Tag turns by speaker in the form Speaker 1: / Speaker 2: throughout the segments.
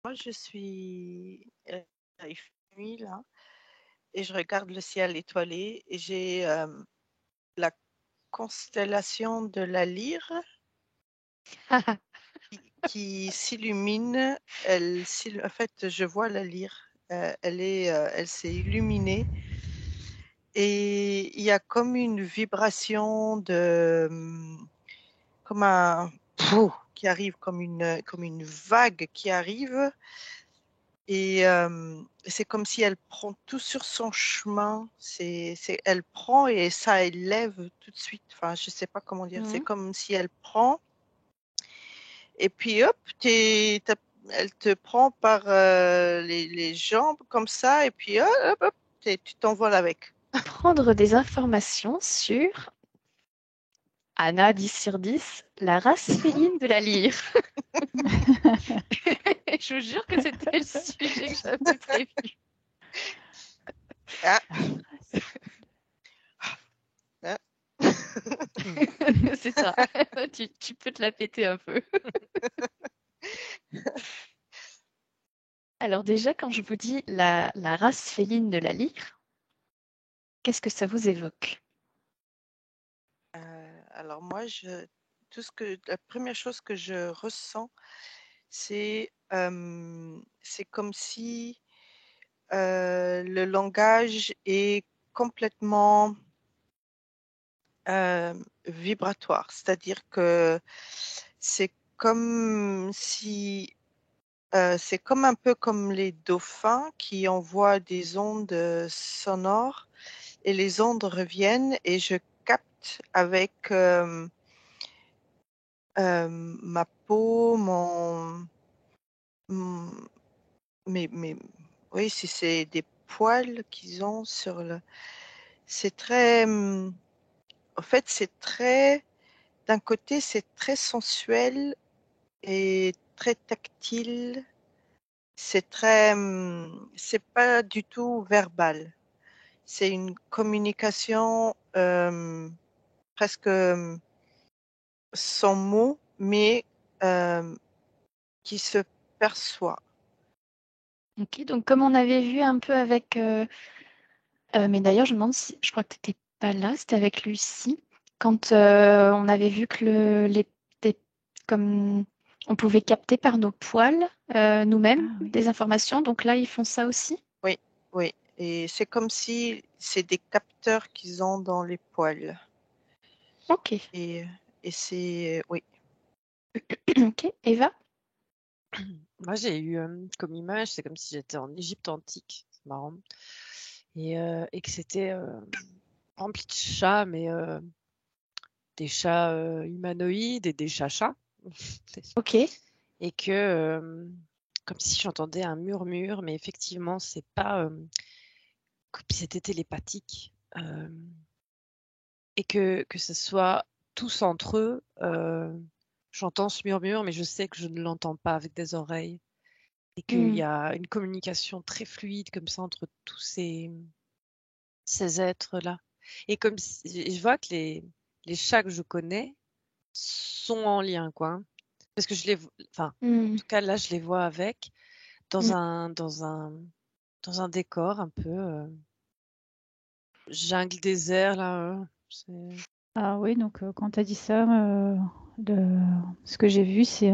Speaker 1: moi, je suis il fait nuit là et je regarde le ciel étoilé et j'ai la constellation de la Lyre qui s'illumine. En fait, je vois la Lyre. Elle s'est illuminée et il y a comme une vibration comme un qui arrive comme une vague qui arrive. Et c'est comme si elle prend tout sur son chemin. Elle prend et ça élève tout de suite. Enfin, je sais pas comment dire. C'est comme si elle prend et puis hop, elle te prend par les jambes comme ça et puis hop, hop, tu t'envoles avec.
Speaker 2: Prendre des informations sur Anna 10 sur 10, la race féline de la lyre. Je vous jure que c'était le sujet que j'avais prévu.
Speaker 1: Ah. Ah.
Speaker 2: C'est ça. Tu peux te la péter un peu. Alors déjà, quand je vous dis la race féline de la lyre, qu'est-ce que ça vous évoque?
Speaker 1: Alors moi, la première chose que je ressens, c'est comme si le langage est complètement vibratoire, c'est-à-dire que c'est comme si c'est comme un peu comme les dauphins qui envoient des ondes sonores et les ondes reviennent et je capte avec ma peau, mon- mes, oui, si c'est des poils qu'ils ont sur le, c'est très, en fait, d'un côté, c'est très sensuel et très tactile. C'est pas du tout verbal. C'est une communication presque sans mots, mais euh, qui se perçoit.
Speaker 2: Ok, donc comme on avait vu un peu avec... mais d'ailleurs, je me demande si... Je crois que tu n'étais pas là, c'était avec Lucie. Quand on avait vu que comme on pouvait capter par nos poils nous-mêmes
Speaker 3: Ah oui.
Speaker 2: des informations, donc là, ils font ça aussi?
Speaker 1: Oui, oui. Et c'est comme si c'est des capteurs qu'ils ont dans les poils.
Speaker 2: Ok.
Speaker 1: Et, et c'est, oui.
Speaker 2: Ok. Eva?
Speaker 4: Moi, j'ai eu comme image, c'est comme si j'étais en Égypte antique, c'est marrant, et que c'était rempli de chats, mais des chats humanoïdes et des chats-chats,
Speaker 2: Ok.
Speaker 4: et que comme si j'entendais un murmure, mais effectivement, c'est pas comme si c'était télépathique, et que ce soit tous entre eux, j'entends ce murmure, mais je sais que je ne l'entends pas avec des oreilles. Et qu'il y a une communication très fluide comme ça entre tous ces êtres-là. Et comme je vois que les chats que je connais sont en lien, quoi. Hein. Parce que enfin, en tout cas là, je les vois avec dans un décor un peu jungle désert là.
Speaker 3: Ah oui, donc quand tu as dit ça, ce que j'ai vu, c'est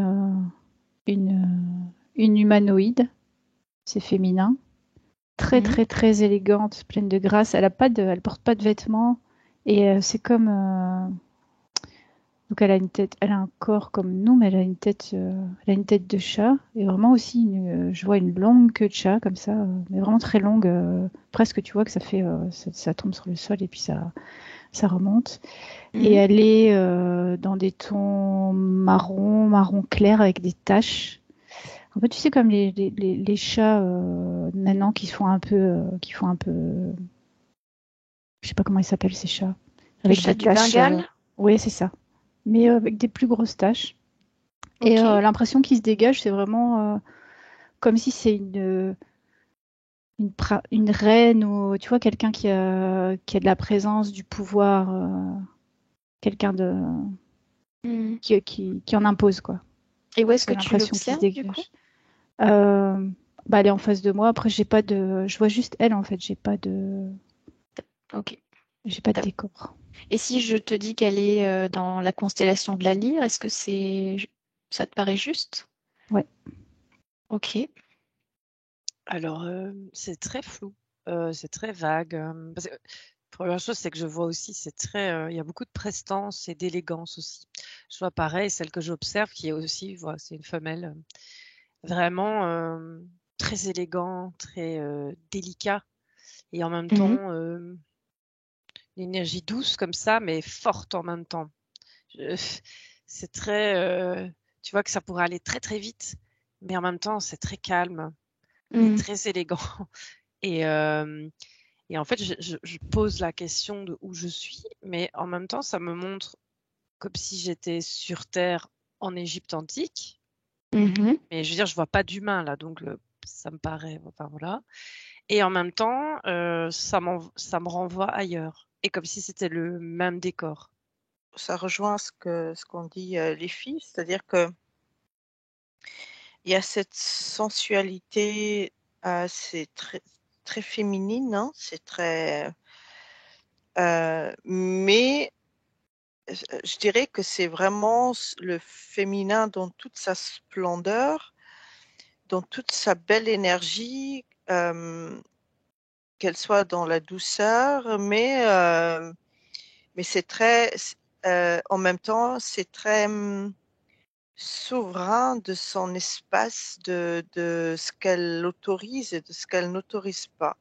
Speaker 3: une humanoïde, c'est féminin, très très très élégante, pleine de grâce. Elle porte pas de vêtements et c'est comme donc elle a une tête, elle a un corps comme nous, mais elle a une tête de chat et vraiment aussi je vois une longue queue de chat comme ça, mais vraiment très longue, presque tu vois que ça fait ça tombe sur le sol et puis ça remonte. Et elle est dans des tons marron clair avec des taches. En fait, tu sais comme les chats maintenant qui font un peu, je sais pas comment ils s'appellent ces chats,
Speaker 2: Le
Speaker 3: avec
Speaker 2: chat
Speaker 3: des
Speaker 2: du
Speaker 3: taches.
Speaker 2: Bengale?
Speaker 3: Oui, c'est ça. Mais avec des plus grosses taches. Et
Speaker 2: Ok.
Speaker 3: l'impression qui se dégage, c'est vraiment comme si c'est une reine ou tu vois quelqu'un qui a de la présence, du pouvoir, quelqu'un qui en impose quoi.
Speaker 2: Et où est-ce
Speaker 3: C'est
Speaker 2: que tu
Speaker 3: l'impression qui se
Speaker 2: l'observes, du coup?
Speaker 3: dégage. Elle est en face de moi. Après, je vois juste elle en fait.
Speaker 2: Ok.
Speaker 3: J'ai pas de décor.
Speaker 2: Et si je te dis qu'elle est dans la constellation de la Lyre, est-ce que ça te paraît juste?
Speaker 3: Ouais.
Speaker 2: Ok.
Speaker 4: Alors, c'est très flou, c'est très vague. Parce que, première chose, c'est que je vois aussi, il y a beaucoup de prestance et d'élégance aussi. Je vois pareil, celle que j'observe, qui est aussi, voilà, c'est une femelle, vraiment très élégant, très délicat, et en même
Speaker 2: Mhm.
Speaker 4: temps, une énergie douce comme ça, mais forte en même temps. Je- C'est très, tu vois que ça pourrait aller très très vite, mais en même temps, c'est très calme et
Speaker 2: Mhm.
Speaker 4: très élégant. Et, euh, et en fait, je pose la question de où je suis, mais en même temps, ça me montre comme si j'étais sur Terre en Égypte antique.
Speaker 2: Mhm.
Speaker 4: Mais je veux dire, je vois pas d'humain là, donc ça me paraît, enfin voilà. Et en même temps, ça me renvoie ailleurs. Et comme si c'était le même décor.
Speaker 1: Ça rejoint ce qu'ont dit les filles, c'est-à-dire que il y a cette sensualité, c'est très féminine, hein, c'est très, mais je dirais que c'est vraiment le féminin dans toute sa splendeur, dans toute sa belle énergie, qu'elle soit dans la douceur, mais c'est en même temps, c'est très souverain de son espace, de ce qu'elle autorise et de ce qu'elle n'autorise pas.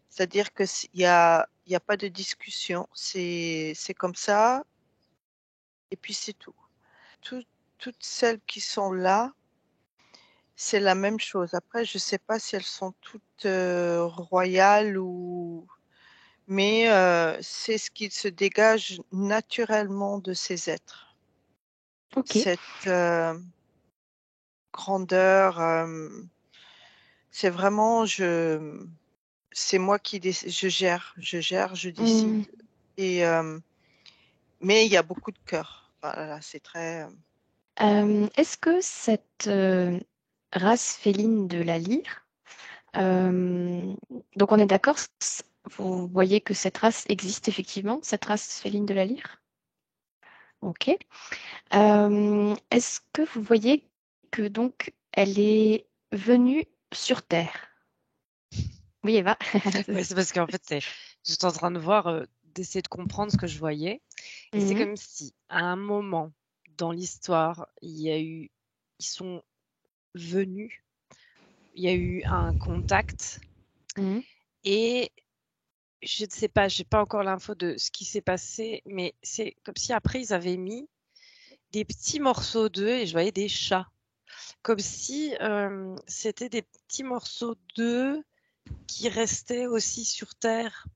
Speaker 1: C'est-à-dire que il y a pas de discussion, c'est comme ça et puis c'est tout. Tout Toutes celles qui sont là, c'est la même chose. Après, je sais pas si elles sont toutes, royales ou mais c'est ce qui se dégage naturellement de ces êtres.
Speaker 2: Ok.
Speaker 1: Cette, grandeur, c'est vraiment c'est moi qui je gère, je décide
Speaker 2: Mhm.
Speaker 1: et mais il y a beaucoup de cœur. Voilà, c'est très,
Speaker 2: Est-ce que cette race féline de la lyre, euh, donc on est d'accord, vous voyez que cette race existe effectivement, cette race féline de la lyre? Ok. Est-ce que vous voyez que donc elle est venue sur Terre? Oui, Eva.
Speaker 4: Ouais, c'est parce qu'en fait, j'étais en train de voir, d'essayer de comprendre ce que je voyais. Et c'est
Speaker 2: Mhm.
Speaker 4: comme si, à un moment dans l'histoire, ils sont venus, il y a eu un contact
Speaker 2: Mhm.
Speaker 4: et je ne sais pas, j'ai pas encore l'info de ce qui s'est passé, mais c'est comme si après ils avaient mis des petits morceaux d'eux et je voyais des chats. Comme si c'était des petits morceaux d'eux qui restaient aussi sur Terre.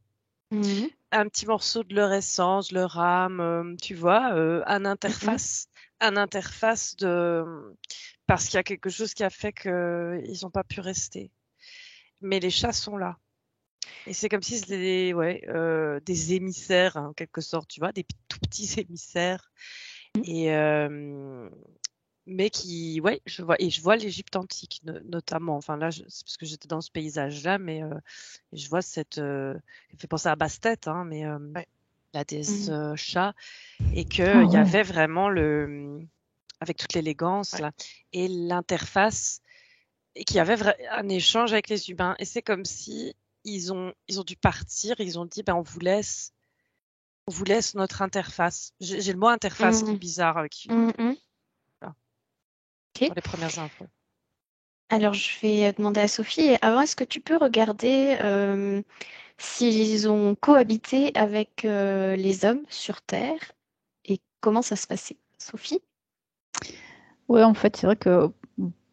Speaker 2: Mhm.
Speaker 4: Un petit morceau de leur essence, leur âme, tu vois,
Speaker 2: Mhm.
Speaker 4: un interface parce qu'il y a quelque chose qui a fait qu'ils n'ont pas pu rester. Mais les chats sont là. Et c'est comme si c'était des émissaires, hein, en quelque sorte, tu vois, des tout petits émissaires. Et, mais je vois l'Égypte antique notamment. Enfin là, c'est parce que j'étais dans ce paysage-là, mais je vois ça fait penser à Bastet, hein, mais
Speaker 1: ouais.
Speaker 4: la déesse
Speaker 2: Mhm.
Speaker 4: chat, et
Speaker 3: Ah
Speaker 4: qu'il y
Speaker 3: ouais.
Speaker 4: avait vraiment avec toute l'élégance
Speaker 1: Ouais.
Speaker 4: là, et l'interface, et qu'il y avait un échange avec les humains. Et c'est comme si ils ont dû partir, ils ont dit, ben on vous laisse notre interface. J'ai le mot interface qui est
Speaker 2: Mhm.
Speaker 4: bizarre,
Speaker 2: Mhm.
Speaker 4: voilà,
Speaker 2: Ok.
Speaker 4: pour les premières infos.
Speaker 2: Alors, je vais demander à Sophie. Et avant, est-ce que tu peux regarder s'ils ont cohabité avec les hommes sur Terre et comment ça se passait? Sophie?
Speaker 3: Ouais, en fait, c'est vrai que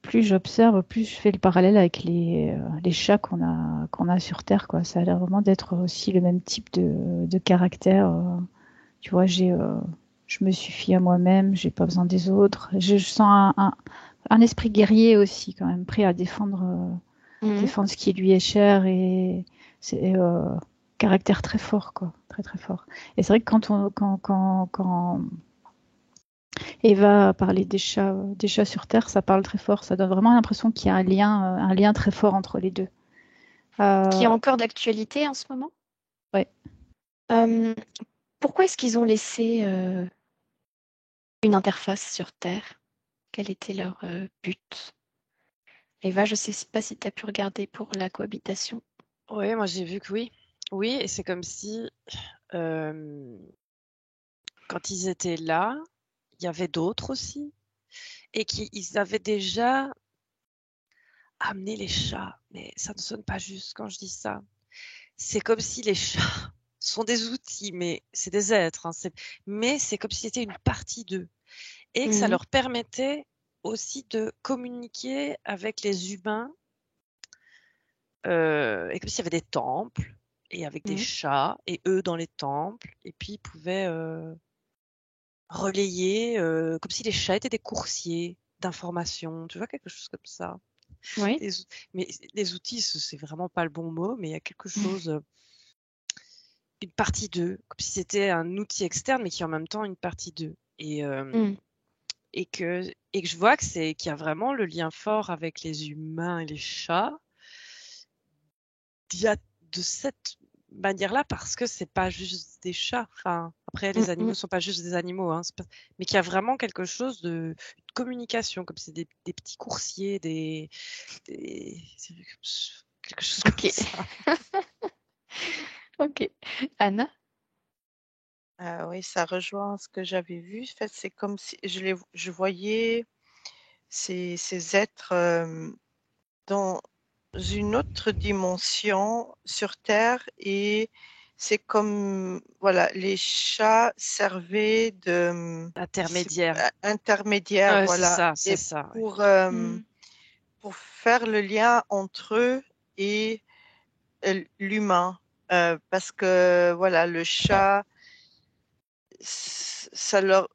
Speaker 3: plus j'observe, plus je fais le parallèle avec les chats qu'on a sur Terre, quoi. Ça a l'air vraiment d'être aussi le même type de caractère. Tu vois, je me suffis à moi-même, j'ai pas besoin des autres. Je sens un esprit guerrier aussi, quand même, prêt à
Speaker 2: Mhm.
Speaker 3: défendre ce qui lui est cher et c'est caractère très fort, quoi, très très fort. Et c'est vrai que quand Eva parler des chats sur Terre, ça parle très fort. Ça donne vraiment l'impression qu'il y a un lien très fort entre les deux.
Speaker 2: Qui est
Speaker 3: Euh,
Speaker 2: encore d'actualité en ce moment.
Speaker 3: ouais.
Speaker 2: Euh, Pourquoi est-ce qu'ils ont laissé une interface sur Terre? Quel était leur but? Eva, je sais pas si tu as pu regarder pour la cohabitation.
Speaker 4: Oui, moi j'ai vu que oui. Oui, et c'est comme si euh, quand ils étaient là, il y avait d'autres aussi, et qu'ils avaient déjà amené les chats. Mais ça ne sonne pas juste quand je dis ça. C'est comme si les chats sont des outils, mais c'est des êtres, hein, mais c'est comme si c'était une partie d'eux. Et que ça
Speaker 2: Mhm.
Speaker 4: leur permettait aussi de communiquer avec les humains, et comme s'il y avait des temples, et avec des
Speaker 2: Mhm.
Speaker 4: chats, et eux dans les temples, et puis ils pouvaient relayer, comme si les chats étaient des coursiers d'informations, tu vois, quelque chose comme ça.
Speaker 2: Oui.
Speaker 4: Mais les outils, c'est vraiment pas le bon mot, mais il y a quelque chose, une partie d'eux, comme si c'était un outil externe, mais qui est en même temps une partie d'eux.
Speaker 2: Mhm.
Speaker 4: Et que je vois que qu'il y a vraiment le lien fort avec les humains et les chats, il y a de cette manière-là, parce que c'est pas juste des chats. Enfin, après, les animaux
Speaker 2: Mhm.
Speaker 4: sont pas juste des animaux, hein, mais qu'il y a vraiment quelque chose de communication, comme c'est des petits coursiers, c'est quelque chose comme
Speaker 2: Ok.
Speaker 4: ça.
Speaker 2: Ok. Anna?
Speaker 1: Oui, ça rejoint ce que j'avais vu. En fait, c'est comme si je voyais ces êtres dans une autre dimension sur Terre et c'est comme, voilà, les chats servaient de
Speaker 4: Intermédiaire.
Speaker 1: intermédiaires,
Speaker 4: Ouais,
Speaker 1: voilà,
Speaker 4: c'est
Speaker 1: et
Speaker 4: ça. Ouais.
Speaker 1: pour,
Speaker 2: Mhm.
Speaker 1: pour faire le lien entre eux et l'humain. Parce que, voilà, le chat, ça leur,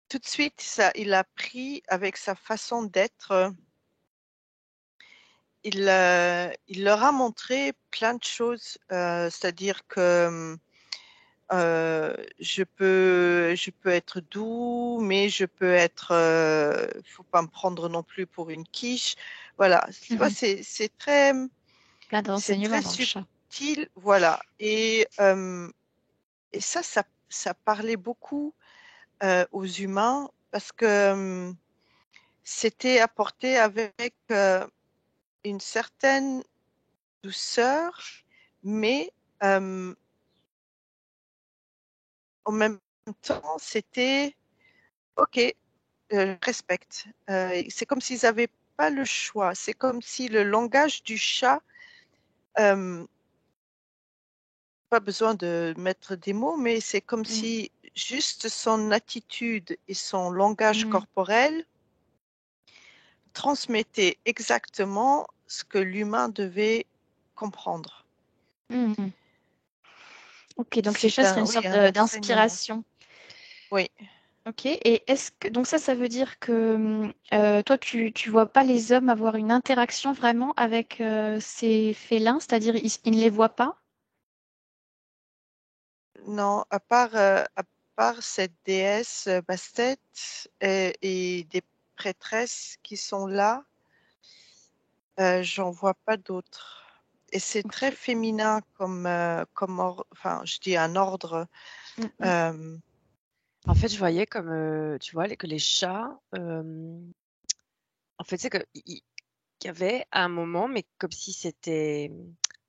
Speaker 1: tout de suite, ça, il a pris avec sa façon d'être. Il leur a montré plein de choses, c'est-à-dire que je peux être doux, mais je peux être, faut pas me prendre non plus pour une quiche. Voilà, tu vois,
Speaker 2: Mhm. Plein
Speaker 1: c'est
Speaker 2: d'enseignements
Speaker 1: très
Speaker 2: dans le chat.
Speaker 1: subtil, voilà. Et ça parlait beaucoup aux humains parce que c'était apporté avec une certaine douceur, mais euh, en même temps, c'était OK, je respecte. C'est comme s'ils n'avaient pas le choix. C'est comme si le langage du chat, euh, pas besoin de mettre des mots, mais c'est comme
Speaker 2: Mhm.
Speaker 1: si juste son attitude et son langage
Speaker 2: Mhm.
Speaker 1: corporel transmettaient exactement ce que l'humain devait comprendre.
Speaker 2: Mhm. Ok, donc les
Speaker 1: C'est
Speaker 2: chats seraient
Speaker 1: un,
Speaker 2: une
Speaker 1: oui,
Speaker 2: sorte
Speaker 1: un enseignement.
Speaker 2: d'inspiration.
Speaker 1: Oui.
Speaker 2: Ok, et est-ce que donc ça veut dire que toi tu vois pas les hommes avoir une interaction vraiment avec ces félins, c'est-à-dire ils ne les voient pas?
Speaker 1: Non, à part cette déesse Bastet et des prêtresses qui sont là, j'en vois pas d'autres. Et c'est très
Speaker 2: Ok.
Speaker 1: féminin enfin, je dis un ordre.
Speaker 2: Mhm.
Speaker 1: euh,
Speaker 4: En fait, je voyais comme, tu vois, que les chats, en fait, c'est qu'il y avait à un moment, mais comme si c'était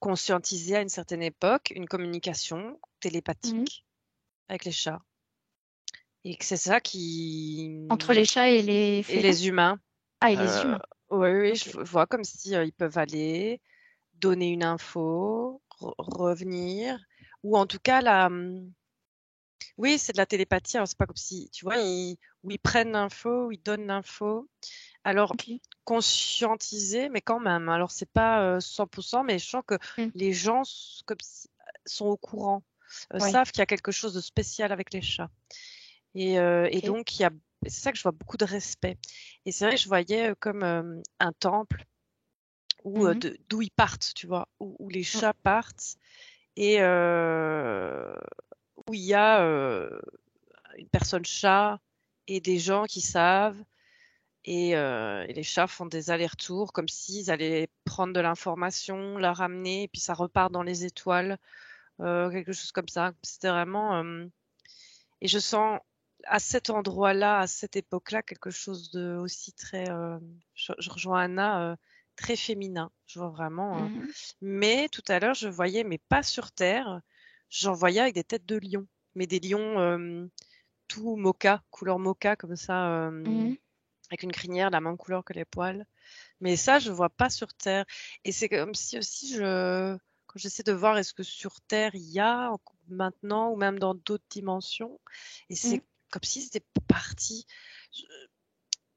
Speaker 4: conscientisé à une certaine époque, une communication
Speaker 2: Mhm.
Speaker 4: télépathique avec les chats. Et que c'est ça
Speaker 2: Entre les chats et les
Speaker 4: et
Speaker 2: félins?
Speaker 4: les humains.
Speaker 2: Ah, et les
Speaker 4: Euh,
Speaker 2: humains.
Speaker 4: oui, oui,
Speaker 2: Ok.
Speaker 4: je vois comme si ils peuvent aller donner une info, revenir, ou en tout cas oui, c'est de la télépathie. Alors c'est pas comme si, tu vois, où ils prennent l'info, où ils donnent l'info. Alors
Speaker 2: Ok.
Speaker 4: conscientiser, mais quand même. Alors c'est pas 100%, mais je sens que
Speaker 2: Mhm.
Speaker 4: les gens sont au courant,
Speaker 2: Ouais.
Speaker 4: savent qu'il y a quelque chose de spécial avec les chats. Et
Speaker 2: Ok.
Speaker 4: donc c'est ça que je vois beaucoup de respect. Et c'est vrai que je voyais comme un temple
Speaker 2: Mhm.
Speaker 4: d'où ils partent, tu vois, où les
Speaker 2: Mhm.
Speaker 4: chats partent et où il y a une personne chat et des gens qui savent. Et les chats font des allers-retours comme s'ils allaient prendre de l'information, la ramener, et puis ça repart dans les étoiles, quelque chose comme ça. C'était vraiment... et je sens à cet endroit-là, à cette époque-là, quelque chose de aussi très... je rejoins Anna, très féminin. Je vois vraiment...
Speaker 2: Mhm.
Speaker 4: Mais tout à l'heure, je voyais, mais pas sur Terre, j'en voyais avec des têtes de lions. Mais des lions tout mocha, couleur mocha, comme ça...
Speaker 2: Mhm.
Speaker 4: avec une crinière la même couleur que les poils. Mais ça, je vois pas sur Terre. Et c'est comme si aussi quand j'essaie de voir est-ce que sur Terre il y a maintenant ou même dans d'autres dimensions, et
Speaker 2: Mhm.
Speaker 4: c'est comme si c'était parti, je-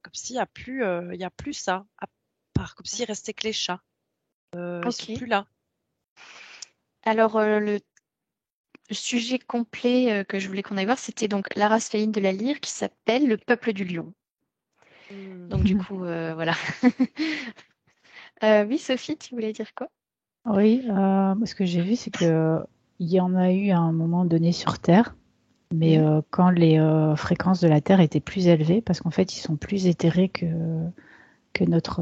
Speaker 4: comme s'il y a plus, il y a plus ça, à part comme s'il restait que les chats. Ils sont
Speaker 2: Ok.
Speaker 4: plus là.
Speaker 2: Alors, le sujet complet que je voulais qu'on aille voir, c'était donc la race féline de la lyre qui s'appelle le peuple du lion.
Speaker 4: Hmm.
Speaker 2: Donc, du coup, voilà. Oui, Sophie, tu voulais dire quoi?
Speaker 3: Oui, ce que j'ai vu, c'est que il y en a eu à un moment donné sur Terre, mais
Speaker 2: Mhm.
Speaker 3: quand les fréquences de la Terre étaient plus élevées, parce qu'en fait, ils sont plus éthérés que notre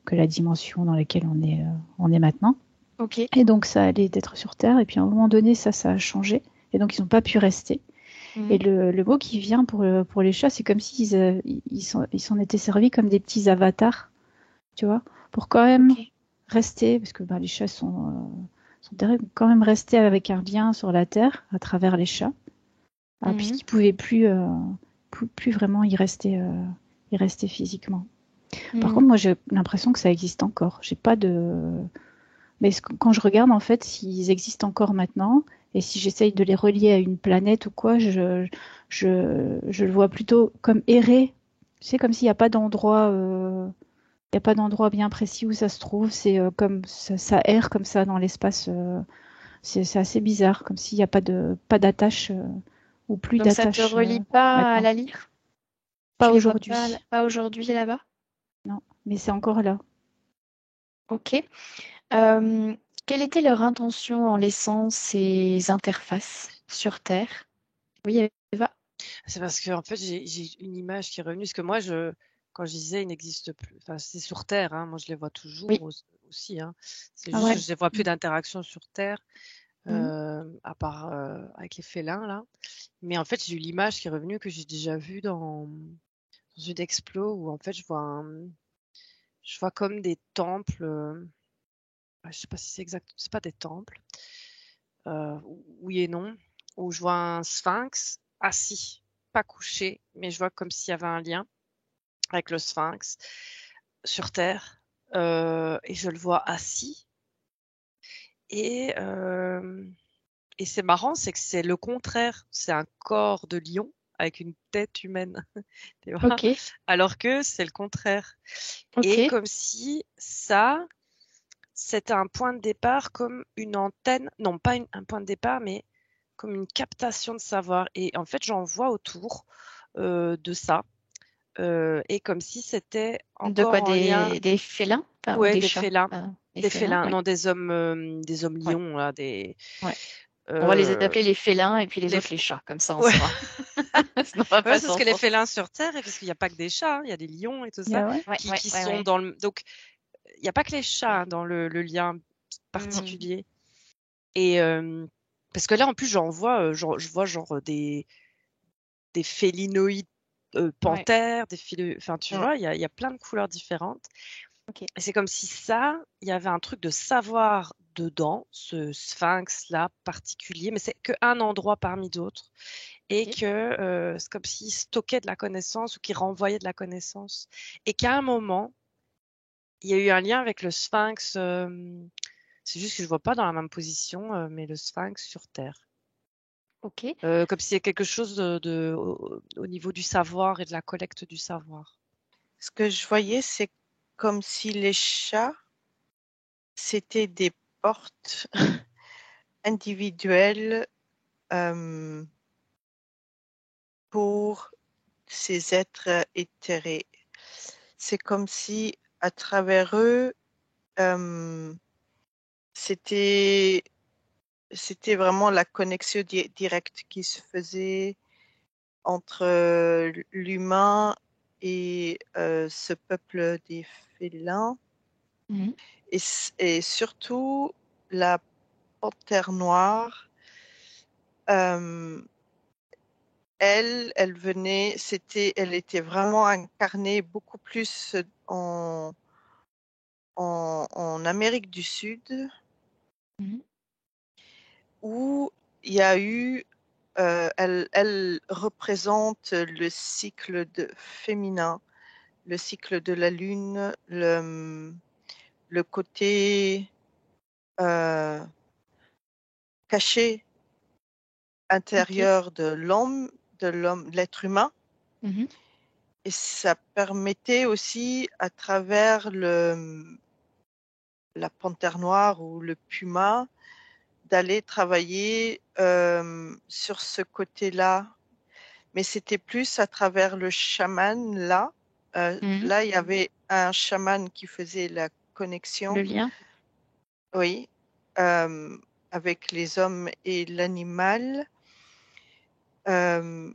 Speaker 3: que la dimension dans laquelle on est maintenant.
Speaker 2: Ok.
Speaker 3: Et donc, ça allait d'être sur Terre, et puis à un moment donné, ça a changé, et donc ils n'ont pas pu rester. Et
Speaker 2: Mhm.
Speaker 3: le mot qui vient pour les chats, c'est comme s'ils ils s'en étaient servis comme des petits avatars, tu vois, pour quand même
Speaker 2: Ok.
Speaker 3: rester, parce que bah, les chats sont terribles, quand même rester avec un lien sur la terre à travers les chats,
Speaker 2: Mhm.
Speaker 3: puisqu'ils pouvaient plus vraiment y rester physiquement. Par
Speaker 2: Mhm.
Speaker 3: contre, moi, j'ai l'impression que ça existe encore. J'ai pas de, mais quand je regarde en fait s'ils existent encore maintenant, et si j'essaye de les relier à une planète ou quoi, je le vois plutôt comme errer. C'est comme s'il n'y a pas d'endroit. Il n'y a pas d'endroit bien précis où ça se trouve. C'est comme ça erre comme ça dans l'espace. C'est assez bizarre, comme s'il n'y a pas d'attache ou plus
Speaker 2: Donc, ça te
Speaker 3: d'attache
Speaker 2: relie pas à
Speaker 3: maintenant.
Speaker 2: la lyre?
Speaker 3: Pas
Speaker 2: Tu les vois pas,
Speaker 3: aujourd'hui,
Speaker 2: pas aujourd'hui là-bas?
Speaker 3: non. Mais c'est encore là.
Speaker 2: Ok. Euh, Quelle était leur intention en laissant ces interfaces sur Terre? Oui, Eva.
Speaker 4: C'est parce que en fait, j'ai une image qui est revenue. Parce que moi, quand je disais, ils n'existent plus. Enfin, c'est sur Terre. Hein, moi, je les vois toujours
Speaker 2: Oui.
Speaker 4: aussi. Hein. C'est
Speaker 3: Ah
Speaker 4: juste que
Speaker 3: ouais.
Speaker 4: je ne vois plus
Speaker 3: Mm.
Speaker 4: d'interaction sur Terre,
Speaker 2: Mhm.
Speaker 4: à part avec les félins là. Mais en fait, j'ai eu l'image qui est revenue que j'ai déjà vue dans une explo où en fait, je vois comme des temples. Je sais pas si c'est exact. C'est pas des temples. Oui et non. Où je vois un sphinx assis, pas couché, mais je vois comme s'il y avait un lien avec le sphinx sur Terre. Et je le vois assis. Et, euh, et c'est marrant, c'est que c'est le contraire. C'est un corps de lion avec une tête humaine, tu vois,
Speaker 2: Ok.
Speaker 4: alors que c'est le contraire. Et
Speaker 2: Ok.
Speaker 4: comme si ça, c'était un point de départ comme une antenne, non pas un point de départ, mais comme une captation de savoir. Et en fait, j'en vois autour de ça. Et comme si c'était
Speaker 2: De
Speaker 4: encore
Speaker 2: quoi?
Speaker 4: en lien,
Speaker 2: Des félins? Enfin, ou
Speaker 4: ouais,
Speaker 2: des
Speaker 4: des
Speaker 2: chats?
Speaker 4: félins,
Speaker 2: Des
Speaker 4: des
Speaker 2: félins,
Speaker 4: félins,
Speaker 2: oui.
Speaker 4: non des hommes
Speaker 2: Ouais.
Speaker 4: lions, là, des,
Speaker 2: Ouais. On va les
Speaker 4: euh,
Speaker 2: appeler les félins et puis les
Speaker 4: les,
Speaker 2: autres les chats, comme ça on
Speaker 4: ouais,
Speaker 2: saura. Ça n'aura
Speaker 4: ouais,
Speaker 2: pas
Speaker 4: c'est parce
Speaker 2: sans
Speaker 4: que les
Speaker 2: sens.
Speaker 4: félins sur Terre, parce qu'il n'y a pas que des chats, hein, il y a des lions et tout ça,
Speaker 3: Ah ouais.
Speaker 2: Ouais, ouais,
Speaker 4: qui
Speaker 2: ouais,
Speaker 4: sont
Speaker 2: ouais.
Speaker 4: dans le, donc, il n'y a pas que les chats hein, dans le lien
Speaker 2: Mhm.
Speaker 4: particulier. Et, parce que là, en plus, j'en vois, je vois genre des félinoïdes
Speaker 2: Ouais.
Speaker 4: panthères, enfin, tu
Speaker 2: Mm.
Speaker 4: vois, il y a plein de couleurs différentes.
Speaker 2: Ok.
Speaker 4: Et c'est comme si ça, il y avait un truc de savoir dedans, ce sphinx-là particulier, mais c'est qu'un endroit parmi d'autres. Et
Speaker 2: Ok.
Speaker 4: que c'est comme s'il stockait de la connaissance ou qu'il renvoyait de la connaissance. Et qu'à un moment, il y a eu un lien avec le sphinx. C'est juste que je ne vois pas dans la même position, mais le sphinx sur Terre.
Speaker 2: Ok.
Speaker 4: Comme s'il y a quelque chose au niveau du savoir et de la collecte du savoir.
Speaker 1: Ce que je voyais, c'est comme si les chats, c'était des portes individuelles euh, pour ces êtres éthérés. C'est comme si, à travers eux, euh, c'était c'était vraiment la connexion directe qui se faisait. entre l'humain et ce peuple des félins.
Speaker 2: Mhm.
Speaker 1: Et surtout la panthère noire, euh, elle venait, elle était vraiment incarnée beaucoup plus en Amérique du Sud,
Speaker 2: Mhm.
Speaker 1: où il y a eu, elle représente le cycle féminin, le cycle de la lune, le côté euh, caché
Speaker 2: Ok.
Speaker 1: intérieur de l'être humain.
Speaker 2: Mhm.
Speaker 1: Et ça permettait aussi, à travers la panthère noire ou le puma, d'aller travailler sur ce côté-là. Mais c'était plus à travers le chaman, là.
Speaker 2: Mhm.
Speaker 1: Là, il y avait un chaman qui faisait la
Speaker 2: Le
Speaker 1: connexion,
Speaker 2: lien.
Speaker 1: oui, euh, avec les hommes et l'animal. Euh,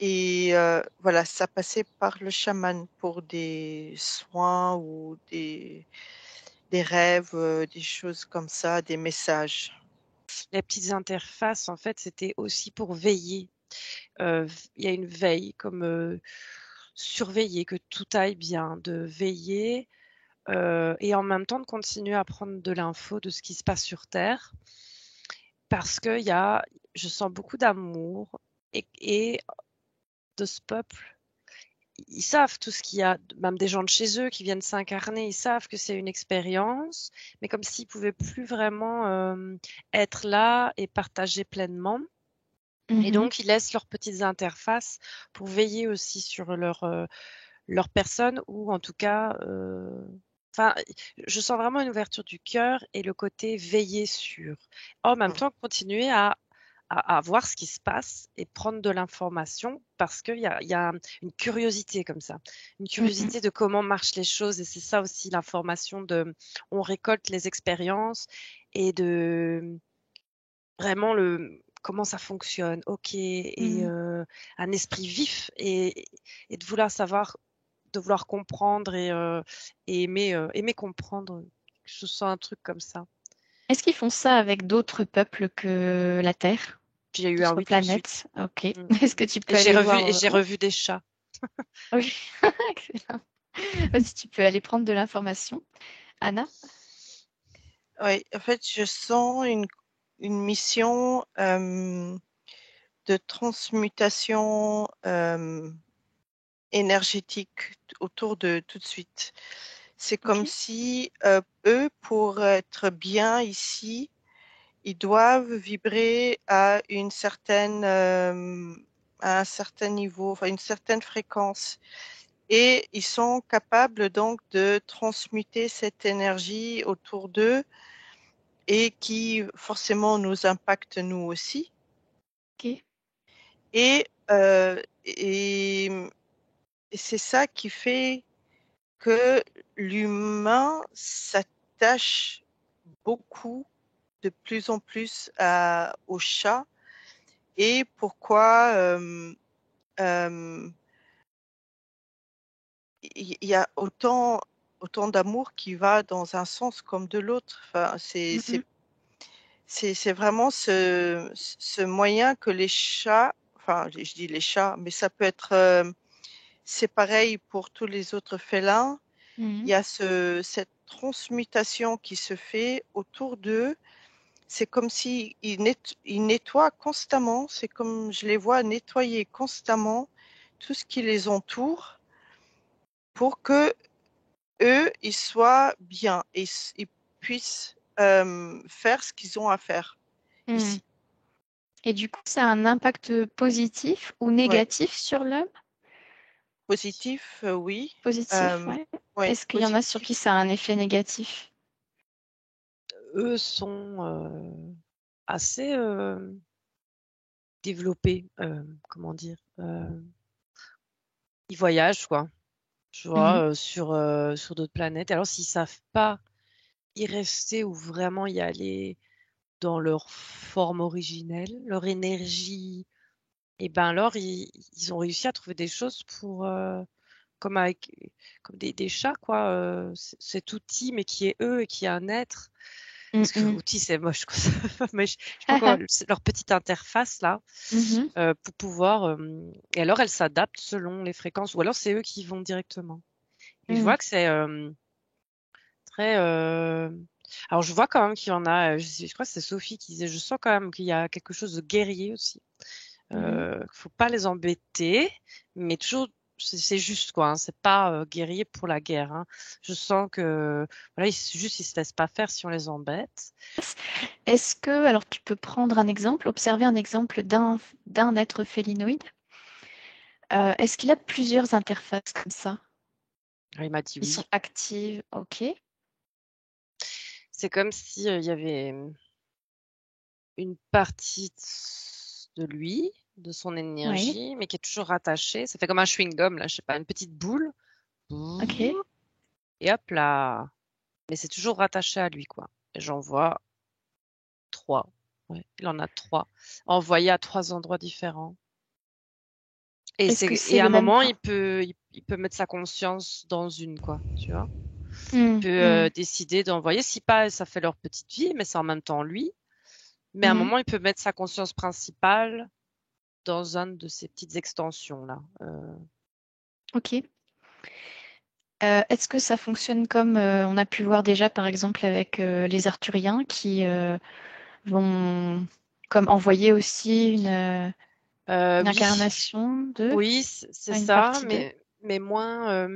Speaker 1: Et voilà, ça passait par le chaman pour des soins ou des rêves, des choses comme ça, des messages.
Speaker 4: Les petites interfaces, en fait, c'était aussi pour veiller. Il y a une veille, comme surveiller que tout aille bien, de veiller et en même temps de continuer à prendre de l'info de ce qui se passe sur Terre. Parce que je sens beaucoup d'amour et de ce peuple. Ils savent tout ce qu'il y a, même des gens de chez eux qui viennent s'incarner, ils savent que c'est une expérience, mais comme s'ils pouvaient plus vraiment être là et partager pleinement. Et
Speaker 2: Mhm.
Speaker 4: donc, ils laissent leurs petites interfaces pour veiller aussi sur leur personne ou en tout cas, enfin, je sens vraiment une ouverture du cœur et le côté veiller sur. En même
Speaker 1: Mm,
Speaker 4: temps, continuer à voir ce qui se passe et prendre de l'information parce qu'il y a une curiosité comme ça, une
Speaker 2: Mhm.
Speaker 4: curiosité de comment marchent les choses et c'est ça aussi l'information on récolte les expériences et de vraiment comment ça fonctionne, ok, et
Speaker 2: Mhm.
Speaker 4: un esprit vif et de vouloir comprendre et aimer comprendre. Je sens un truc comme ça.
Speaker 2: Est-ce qu'ils font ça avec d'autres peuples que la Terre,
Speaker 4: J'ai eu un
Speaker 2: d'autres
Speaker 4: oui tout de suite.
Speaker 2: planètes? Ok.
Speaker 4: Mm.
Speaker 2: Est-ce que tu
Speaker 4: Et
Speaker 2: peux aller
Speaker 4: et
Speaker 2: voir
Speaker 4: j'ai
Speaker 2: où?
Speaker 4: revu des chats.
Speaker 2: Oui. Excellent. Vas-y, tu peux aller prendre de l'information. Anna?
Speaker 1: oui, en fait, je sens une mission de transmutation énergétique autour de tout de suite. C'est comme
Speaker 2: Ok.
Speaker 1: si eux, pour être bien ici, ils doivent vibrer à un certain niveau, enfin une certaine fréquence. Et ils sont capables donc de transmuter cette énergie autour d'eux et qui forcément nous impacte nous aussi.
Speaker 2: Ok.
Speaker 1: Et, euh, et, et c'est ça qui fait que l'humain s'attache beaucoup, de plus en plus au chat. Et pourquoi il y a autant d'amour qui va dans un sens comme de l'autre. Enfin,
Speaker 2: Mhm.
Speaker 1: c'est vraiment ce moyen que les chats, enfin, je dis les chats, mais ça peut être, c'est pareil pour tous les autres félins. Il
Speaker 2: Mhm.
Speaker 1: y a cette transmutation qui se fait autour d'eux. C'est comme si ils nettoient constamment. C'est comme je les vois nettoyer constamment tout ce qui les entoure pour que eux, ils soient bien et ils puissent faire ce qu'ils ont à faire
Speaker 2: Mhm.
Speaker 1: ici.
Speaker 2: Et du coup, ça a un impact positif ou
Speaker 1: Ouais.
Speaker 2: négatif sur l'homme?
Speaker 1: Positif, oui.
Speaker 2: Positif, ouais.
Speaker 1: Ouais,
Speaker 2: Est-ce qu'il y en a sur qui
Speaker 1: positif.
Speaker 2: ça a un effet négatif?
Speaker 4: Eux sont assez développés, comment dire. Ils voyagent, quoi. Tu
Speaker 2: Mhm.
Speaker 4: vois, sur d'autres planètes. Alors, s'ils savent pas y rester ou vraiment y aller dans leur forme originelle, leur énergie Et ben alors, ils ont réussi à trouver des choses pour, comme des chats, quoi, cet outil, mais qui est eux et qui est un être. Parce que outil, c'est moche, quoi. Mais je sais pas quoi, c'est leur petite interface là, pour pouvoir. Et alors, elle s'adapte selon les fréquences, ou alors c'est eux qui vont directement. Et je vois que c'est très. Alors, je vois quand même qu'il y en a. Je crois que c'est Sophie qui disait. Je sens quand même qu'il y a quelque chose de guerrier aussi. Faut pas les embêter, mais toujours. C'est juste quoi, hein, c'est pas guerrier pour la guerre. Hein. Je sens que voilà, ils se laissent pas faire si on les embête.
Speaker 2: Est-ce que, alors tu peux prendre un exemple, observer un exemple d'un être félinoïde. Est-ce qu'il a plusieurs interfaces comme ça?
Speaker 4: Alors, il m'a dit
Speaker 2: Ils
Speaker 4: oui.
Speaker 2: sont actives, ok.
Speaker 4: C'est comme si il y avait une partie de lui, de son
Speaker 2: Oui,
Speaker 4: énergie, mais qui est toujours rattachée. Ça fait comme un chewing-gum, là, je sais pas, une petite boule.
Speaker 2: ok.
Speaker 4: Et hop là. Mais c'est toujours rattaché à lui, quoi. Et j'en vois 3. Ouais, il en a 3. Envoyés à 3 endroits différents.
Speaker 2: Est-ce que c'est
Speaker 4: Et à
Speaker 2: le
Speaker 4: un
Speaker 2: même
Speaker 4: moment,
Speaker 2: temps?
Speaker 4: il peut mettre sa conscience dans une, quoi, tu vois. Il
Speaker 2: Hmm,
Speaker 4: peut décider d'envoyer. Si pas, ça fait leur petite vie, mais c'est en même temps lui. Mais à un moment, il peut mettre sa conscience principale dans une de ces petites extensions là.
Speaker 2: ok. Est-ce que ça fonctionne comme on a pu voir déjà par exemple avec les Arthuriens qui vont comme envoyer aussi une
Speaker 4: Oui,
Speaker 2: incarnation d'eux
Speaker 4: oui, c'est
Speaker 2: à une
Speaker 4: ça,
Speaker 2: partie d'eux?
Speaker 4: mais moins.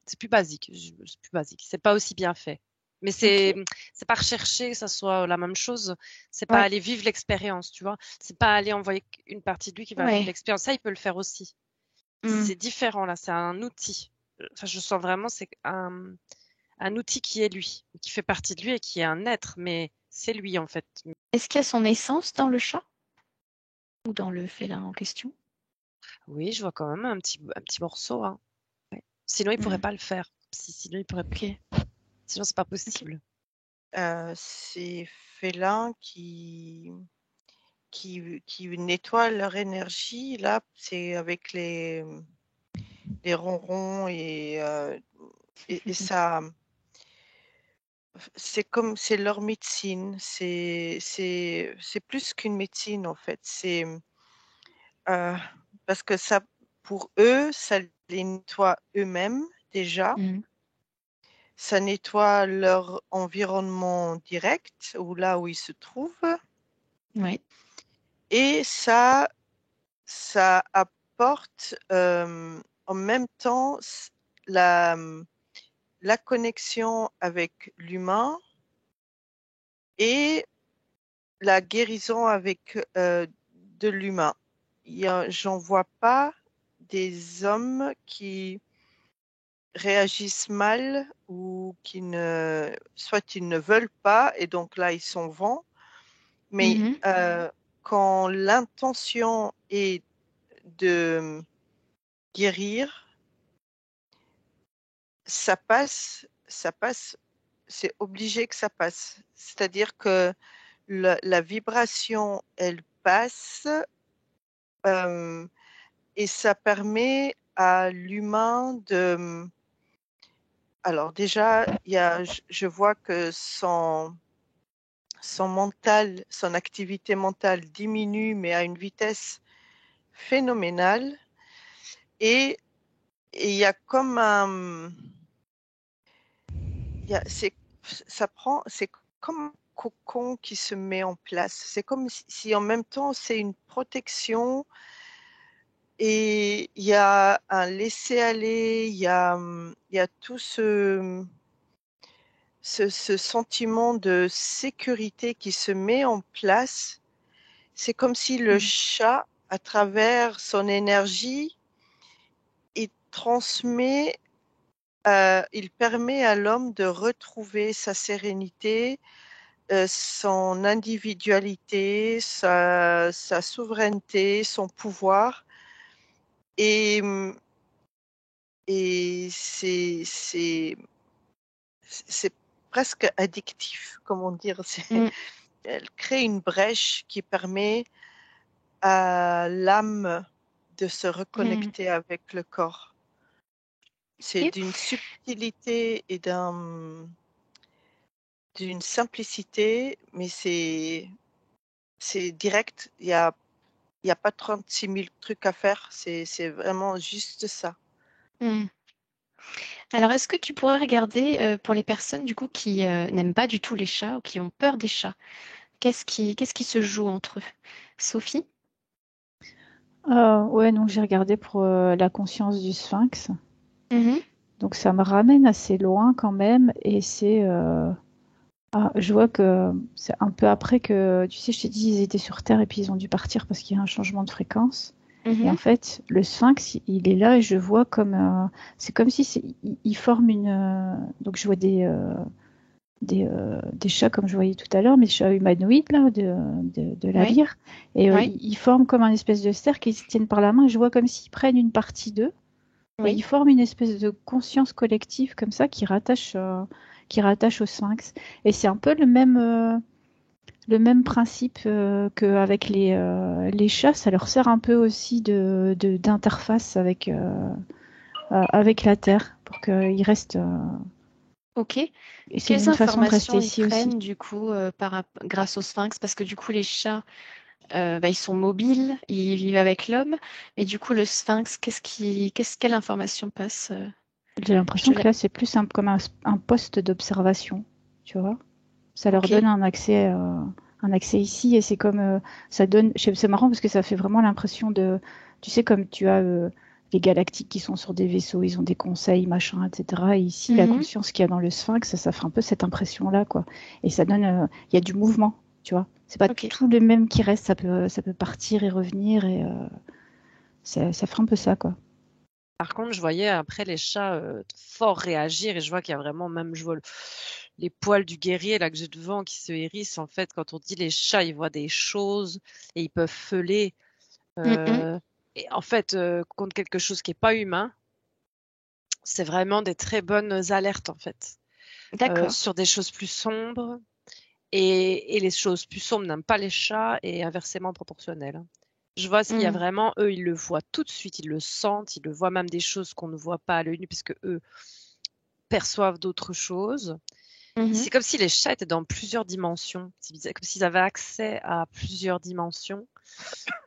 Speaker 4: C'est plus basique. C'est plus basique. C'est pas aussi bien fait. Mais
Speaker 2: Ok.
Speaker 4: c'est pas rechercher que ça soit la même chose. C'est pas
Speaker 2: Ouais.
Speaker 4: aller vivre l'expérience, tu vois. C'est pas aller envoyer une partie de lui qui va vivre
Speaker 2: Ouais.
Speaker 4: l'expérience. Ça, il peut le faire aussi.
Speaker 2: Hmm.
Speaker 4: C'est différent là. C'est un outil. Enfin, je sens vraiment c'est un outil qui est lui, qui fait partie de lui et qui est un être, mais c'est lui en fait.
Speaker 2: Est-ce qu'il y a son essence dans le chat ou dans le félin en question?
Speaker 4: Oui, je vois quand même un petit morceau, hein. Ouais. Sinon, il pourrait
Speaker 2: Hmm.
Speaker 4: pas le faire. Sinon,
Speaker 2: Ok.
Speaker 4: sinon, c'est pas
Speaker 2: Ok.
Speaker 4: possible.
Speaker 1: Ces félins qui nettoient leur énergie, là, c'est avec les ronrons et ça, c'est leur médecine. C'est plus qu'une médecine, en fait. Euh, parce que ça, pour eux, ça les nettoie eux-mêmes déjà.
Speaker 2: Hmm.
Speaker 1: Ça nettoie leur environnement direct ou là où ils se trouvent.
Speaker 2: Ouais.
Speaker 1: Et ça apporte en même temps la, la connexion avec l'humain et la guérison avec de l'humain. J'en vois pas des hommes qui réagissent mal ou soit ils ne veulent pas et donc là ils s'en vont, mais
Speaker 2: Mhm.
Speaker 1: quand l'intention est de guérir, ça passe, c'est obligé que ça passe. C'est-à-dire que la vibration, elle passe et ça permet à l'humain de... Alors déjà, je vois que son mental, son activité mentale diminue, mais à une vitesse phénoménale. Et il y a comme un... c'est comme un cocon qui se met en place. C'est comme si en même temps c'est une protection et il y a un laisser-aller, il y a tout ce sentiment de sécurité qui se met en place. C'est comme si le chat, à travers son énergie, il transmet, il permet à l'homme de retrouver sa sérénité, son individualité, sa souveraineté, son pouvoir. Et, et c'est presque addictif, comment dire.
Speaker 2: Hmm.
Speaker 1: Elle crée une brèche qui permet à l'âme de se
Speaker 2: Mhm.
Speaker 1: reconnecter avec le corps. C'est
Speaker 2: Ok.
Speaker 1: d'une subtilité et d'une simplicité, mais c'est direct. Il y a pas 36 000 trucs à faire. C'est vraiment juste ça.
Speaker 2: Hmm. Alors, est-ce que tu pourrais regarder pour les personnes du coup qui n'aiment pas du tout les chats ou qui ont peur des chats, qu'est-ce qui se joue entre eux? Sophie?
Speaker 3: Ouais, donc j'ai regardé pour la conscience du sphinx.
Speaker 2: Mhm.
Speaker 3: Donc ça me ramène assez loin quand même. Et c'est. Je vois que c'est un peu après que, tu sais, je t'ai dit, ils étaient sur Terre et puis ils ont dû partir parce qu'il y a un changement de fréquence. Et en
Speaker 2: Mhm.
Speaker 3: fait, le sphinx, il est là et je vois comme. C'est comme si il forme une. Donc je vois des chats comme je voyais tout à l'heure, mais des chats humanoïdes là, de la
Speaker 2: Oui,
Speaker 3: lyre. Et
Speaker 2: oui,
Speaker 3: ils forment comme un espèce de cercle et ils se tiennent par la main. Je vois comme s'ils prennent une partie d'eux et ils
Speaker 2: oui.
Speaker 3: forment une espèce de conscience collective comme ça qui rattache au sphinx. Et c'est un peu le même principe qu'avec les chats. Ça leur sert un peu aussi d'interface avec la Terre pour qu'ils restent.
Speaker 2: Ok.
Speaker 3: Et c'est
Speaker 2: Quelles
Speaker 3: une façon de rester
Speaker 2: informations ils
Speaker 3: ici aussi.
Speaker 2: prennent du coup grâce au sphinx? Parce que du coup, les chats, bah, ils sont mobiles, ils vivent avec l'homme. Et du coup, le sphinx, quelle information passe?
Speaker 3: J'ai
Speaker 2: Je
Speaker 3: l'impression
Speaker 2: te
Speaker 3: que
Speaker 2: la...
Speaker 3: là, c'est plus comme un poste d'observation, tu vois. Ça leur
Speaker 2: Ok.
Speaker 3: donne un accès ici et c'est comme ça donne. C'est marrant parce que ça fait vraiment l'impression de, tu sais, comme tu as les galactiques qui sont sur des vaisseaux, ils ont des conseils, machin, etc. Et ici, la
Speaker 2: Mhm.
Speaker 3: conscience qu'il y a dans le sphinx, ça fait un peu cette impression-là, quoi. Et ça donne, il y a du mouvement, tu vois. C'est pas
Speaker 2: Ok.
Speaker 3: tout le même qui reste, ça peut partir et revenir et ça fait un peu ça, quoi.
Speaker 4: Par contre, je voyais après les chats fort réagir et je vois qu'il y a vraiment même, je vois les poils du guerrier là que j'ai devant qui se hérissent. En fait, quand on dit les chats, ils voient des choses et ils peuvent feuler.
Speaker 2: Mhm.
Speaker 4: euh, et en fait, contre quelque chose qui est pas humain, c'est vraiment des très bonnes alertes en fait.
Speaker 2: D'accord.
Speaker 4: Sur des choses plus sombres et les choses plus sombres n'aiment pas les chats et inversement proportionnel, hein. Je vois ce qu'il y a
Speaker 2: Mhm.
Speaker 4: vraiment, eux, ils le voient tout de suite, ils le sentent, ils le voient même des choses qu'on ne voit pas à l'œil nu, puisque eux perçoivent d'autres choses.
Speaker 2: Mhm.
Speaker 4: C'est comme si les chats étaient dans plusieurs dimensions. C'est comme s'ils avaient accès à plusieurs dimensions.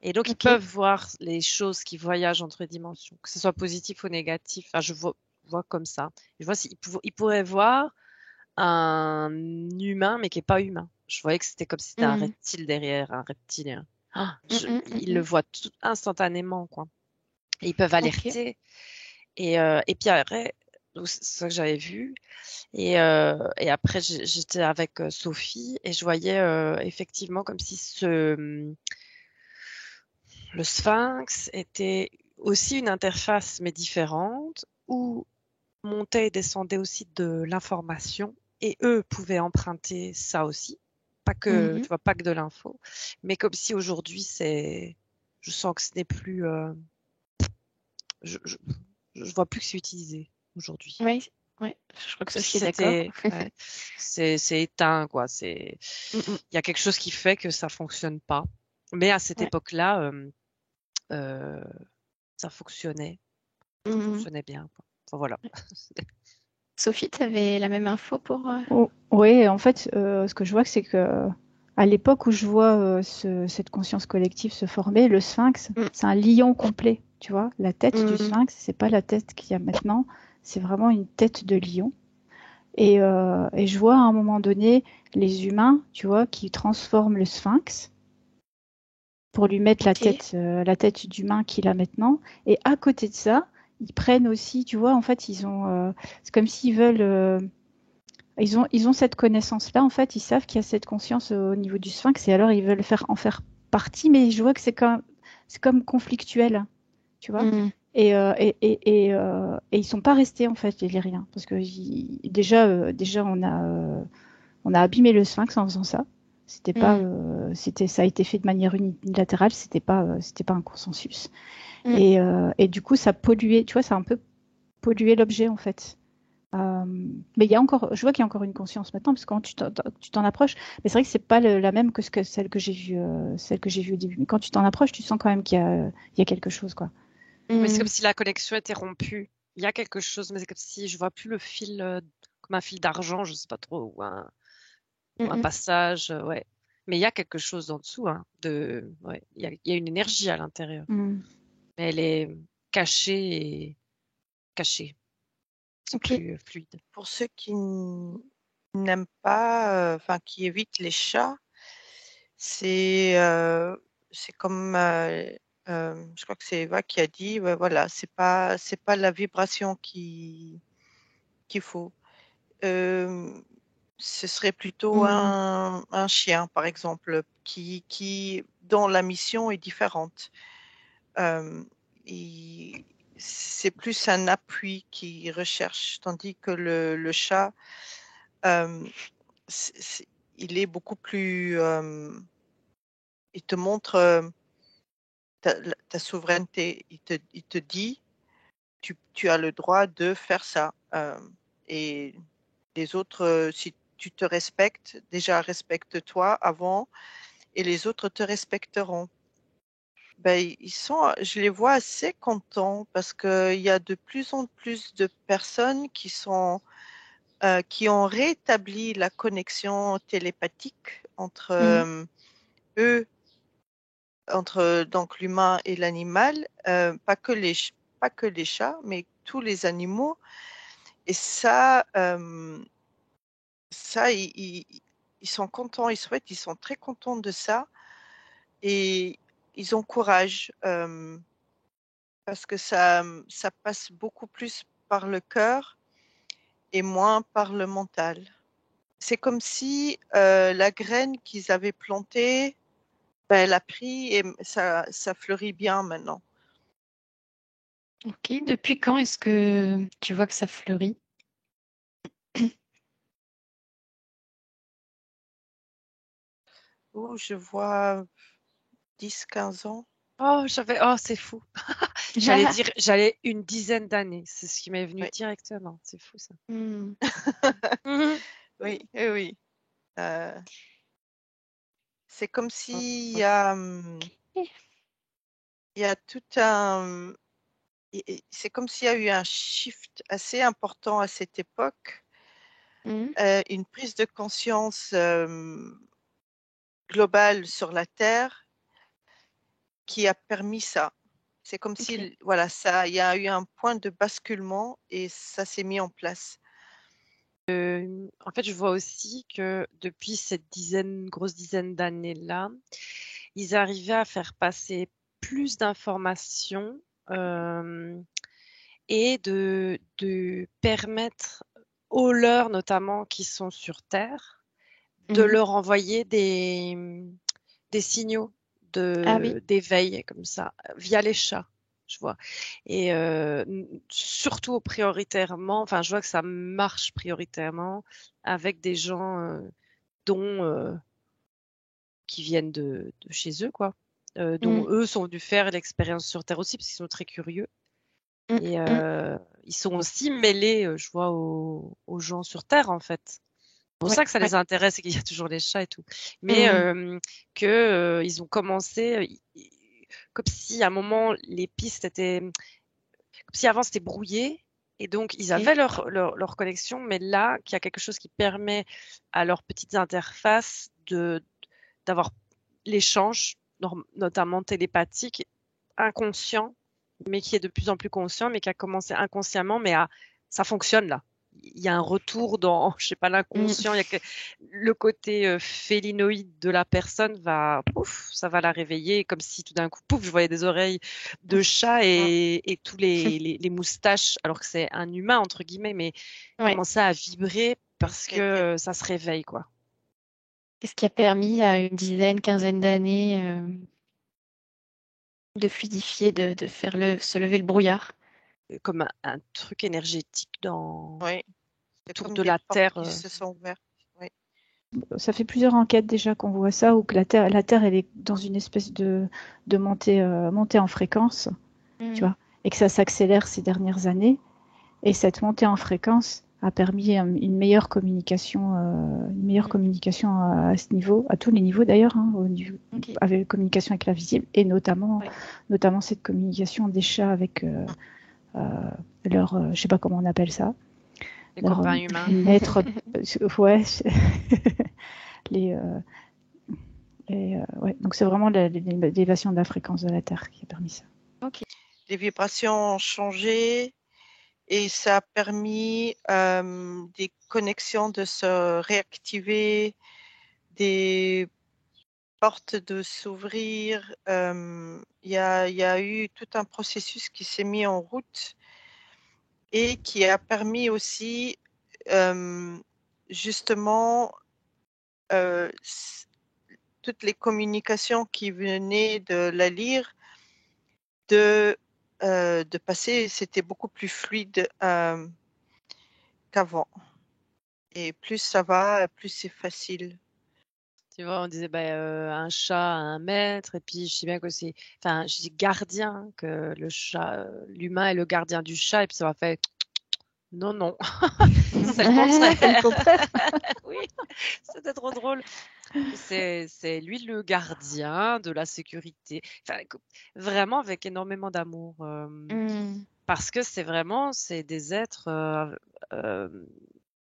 Speaker 4: Et donc, ils
Speaker 2: Ok.
Speaker 4: peuvent voir les choses qui voyagent entre les dimensions, que ce soit positif ou négatif. Enfin, je vois comme ça. Je vois s'ils ils pourraient voir un humain, mais qui n'est pas humain. Je voyais que c'était comme si c'était un
Speaker 2: Mhm.
Speaker 4: reptile derrière, un reptilien. Ah,
Speaker 2: Mhm.
Speaker 4: ils le
Speaker 2: Mhm.
Speaker 4: voient tout instantanément, quoi. Et ils peuvent
Speaker 2: Ok.
Speaker 4: alerter. Et puis après, donc c'est ça que j'avais vu. Et après, j'étais avec Sophie et je voyais effectivement comme si le sphinx était aussi une interface, mais différente, où montait et descendait aussi de l'information. Et eux pouvaient emprunter ça aussi. Pas que,
Speaker 2: Mhm.
Speaker 4: tu vois, pas que de l'info. Mais comme si aujourd'hui, je sens que ce n'est plus, je, je, je vois plus que c'est utilisé aujourd'hui.
Speaker 2: Oui, oui, je crois que
Speaker 4: Comme si
Speaker 2: Sophie est d'accord.
Speaker 4: c'était, ouais, c'est éteint, quoi.
Speaker 2: Mhm.
Speaker 4: Il y a quelque chose qui fait que ça fonctionne pas. Mais à cette
Speaker 2: Ouais.
Speaker 4: époque-là, euh, ça fonctionnait, ça
Speaker 2: Mhm.
Speaker 4: fonctionnait bien, quoi. Enfin, voilà.
Speaker 2: Sophie, tu avais la même info pour...
Speaker 3: Oh, oui, en fait, ce que je vois, c'est que à l'époque où je vois cette conscience collective se former, le sphinx,
Speaker 2: Mm.
Speaker 3: c'est un lion complet, tu vois. La tête du
Speaker 2: Mhm.
Speaker 3: sphinx, c'est pas la tête qu'il y a maintenant, c'est vraiment une tête de lion. Et je vois à un moment donné les humains, tu vois, qui transforment le sphinx pour lui mettre la
Speaker 2: Ok.
Speaker 3: tête, la tête d'humain qu'il a maintenant. Et à côté de ça, ils prennent aussi, tu vois, en fait, c'est comme s'ils veulent. Ils ont cette connaissance-là, en fait, ils savent qu'il y a cette conscience au niveau du sphinx et alors ils veulent en faire partie, mais je vois que c'est comme conflictuel, tu vois.
Speaker 2: Mhm.
Speaker 3: Et ils sont pas restés, en fait, les Lyriens, parce que déjà on a abîmé le sphinx en faisant ça. C'était pas,
Speaker 2: Mhm.
Speaker 3: ça a été fait de manière unilatérale, c'était pas un consensus.
Speaker 2: Mhm.
Speaker 3: Et du coup, ça polluait, tu vois, ça a un peu pollué l'objet, en fait. Mais il y a encore, je vois qu'il y a encore une conscience maintenant, parce que quand tu t'en approches, mais c'est vrai que c'est pas la même que celle que j'ai vue, au début. Mais quand tu t'en approches, tu sens quand même qu'il y a quelque chose, quoi.
Speaker 4: Mais c'est
Speaker 2: Mm.
Speaker 4: comme si la connexion était rompue. Il y a quelque chose, mais c'est comme si je vois plus le fil comme un fil d'argent, je sais pas trop, ou un
Speaker 2: Mm,
Speaker 4: passage, ouais. Mais il y a quelque chose en dessous, hein, ouais. Il y a une énergie à l'intérieur,
Speaker 3: Mm.
Speaker 4: mais elle est cachée et cachée. C'est
Speaker 2: Ok.
Speaker 4: plus fluide.
Speaker 1: Pour ceux qui n'aiment pas, enfin qui évitent les chats, c'est comme, je crois que c'est Eva qui a dit, ouais, voilà, c'est pas la vibration qu'il faut. Ce serait plutôt
Speaker 2: Mm.
Speaker 1: un chien, par exemple, dont la mission est différente. Euh, il- c'est plus un appui qu'il recherche, tandis que le chat, euh, c'est- c'est- il est beaucoup plus. Il te montre ta souveraineté. Il te dit, tu as le droit de faire ça. Et les autres, si tu te respectes, déjà respecte-toi avant, et les autres te respecteront. Ben, je les vois assez contents parce qu'il y a de plus en plus de personnes qui ont rétabli la connexion télépathique entre
Speaker 2: Mm.
Speaker 1: eux, entre donc l'humain et l'animal, pas que les chats, mais tous les animaux. Et ça, ils sont contents, ils sont très contents de ça et ils encouragent. Parce que ça passe beaucoup plus par le cœur et moins par le mental. C'est comme si la graine qu'ils avaient plantée, ben, elle a pris et ça fleurit bien maintenant.
Speaker 2: Ok. Depuis quand est-ce que tu vois que ça fleurit?
Speaker 1: Oh, je vois 10, 15 ans.
Speaker 4: Oh, c'est fou. J'allais une dizaine d'années. C'est ce qui m'est venu
Speaker 1: Oui,
Speaker 4: directement. C'est fou, ça.
Speaker 2: Mm.
Speaker 4: Mhm.
Speaker 1: oui, oui, oui. Euh, c'est comme
Speaker 2: Ok.
Speaker 1: s'il il y a tout un. C'est comme s'il y a eu un shift assez important à cette époque,
Speaker 2: Mm.
Speaker 1: une prise de conscience globale sur la Terre qui a permis ça. C'est comme
Speaker 2: Ok.
Speaker 1: si, voilà, il y a eu un point de basculement et ça s'est mis en place.
Speaker 4: En fait, je vois aussi que depuis cette grosse dizaine d'années-là, ils arrivaient à faire passer plus d'informations euh, et de permettre aux leurs, notamment qui sont sur Terre, de
Speaker 2: Mhm.
Speaker 4: leur envoyer des signaux
Speaker 2: Ah oui.
Speaker 4: d'éveil comme ça, via les chats, je vois. Et surtout prioritairement, enfin, je vois que ça marche prioritairement avec des gens dont qui viennent de chez eux, quoi. Dont
Speaker 2: Mm.
Speaker 4: eux sont venus faire l'expérience sur Terre aussi, parce qu'ils sont très curieux.
Speaker 2: Mm.
Speaker 4: Et
Speaker 2: Mm.
Speaker 4: ils sont aussi mêlés, je vois, aux gens sur Terre, en fait. C'est pour
Speaker 2: Ouais,
Speaker 4: ça que ça
Speaker 2: ouais.
Speaker 4: les intéresse et qu'il y a toujours les chats et tout. Mais
Speaker 2: Mm.
Speaker 4: que ils ont commencé comme si à un moment les pistes étaient comme si avant c'était brouillé et donc ils
Speaker 2: Ok.
Speaker 4: avaient leur connexion, mais là qu'il y a quelque chose qui permet à leurs petites interfaces d'avoir l'échange, notamment télépathique, inconscient, mais qui est de plus en plus conscient, mais qui a commencé inconsciemment, mais ça fonctionne là. Il y a un retour dans, je sais pas,
Speaker 2: Mm.
Speaker 4: l'inconscient. Il y a le côté félinoïde de la personne pouf, ça va la réveiller, comme si tout d'un coup, pouf, je voyais des oreilles de chat et tous les moustaches, alors que c'est un humain entre guillemets, mais
Speaker 2: Ouais.
Speaker 4: commençaient à vibrer parce que
Speaker 1: Quelqu'un.
Speaker 4: ça se réveille, quoi.
Speaker 2: Qu'est-ce qui a permis à une dizaine, quinzaine d'années de fluidifier, de faire se lever le brouillard?
Speaker 4: Comme un truc énergétique
Speaker 1: Oui, c'est
Speaker 4: autour
Speaker 1: comme
Speaker 4: de
Speaker 1: des
Speaker 4: la
Speaker 1: portes
Speaker 4: Terre.
Speaker 1: qui se sont ouvertes. Oui.
Speaker 3: Ça fait plusieurs enquêtes déjà qu'on voit ça, où que la Terre, elle est dans une espèce de montée en fréquence, tu
Speaker 2: Mm.
Speaker 3: vois, et que ça s'accélère ces dernières années. Et cette montée en fréquence, a permis une meilleure communication à ce niveau, à tous les niveaux d'ailleurs, hein, avec communication avec l'invisible et notamment cette communication des chats avec leur, je sais pas comment on appelle ça,
Speaker 4: Les
Speaker 3: leur
Speaker 4: copains humains.
Speaker 3: maître, ouais, les, ouais, donc c'est vraiment l'élévation de la fréquence de la Terre qui a permis ça.
Speaker 1: Les vibrations ont changé et ça a permis des connexions de se réactiver, des portes de s'ouvrir. Il y a eu tout un processus qui s'est mis en route et qui a permis aussi justement toutes les communications qui venaient de la lyre de passer. C'était beaucoup plus fluide qu'avant. Et plus ça va, plus c'est facile.
Speaker 4: Tu vois, on disait un chat a un maître, et puis je sais bien que c'est, enfin, je dis gardien, que le chat, l'humain est le gardien du chat, et puis ça m'a fait non, non, c'est le contraire. Oui, c'était trop drôle. C'est lui le gardien de la sécurité. Enfin, vraiment avec énormément d'amour. Parce que c'est des êtres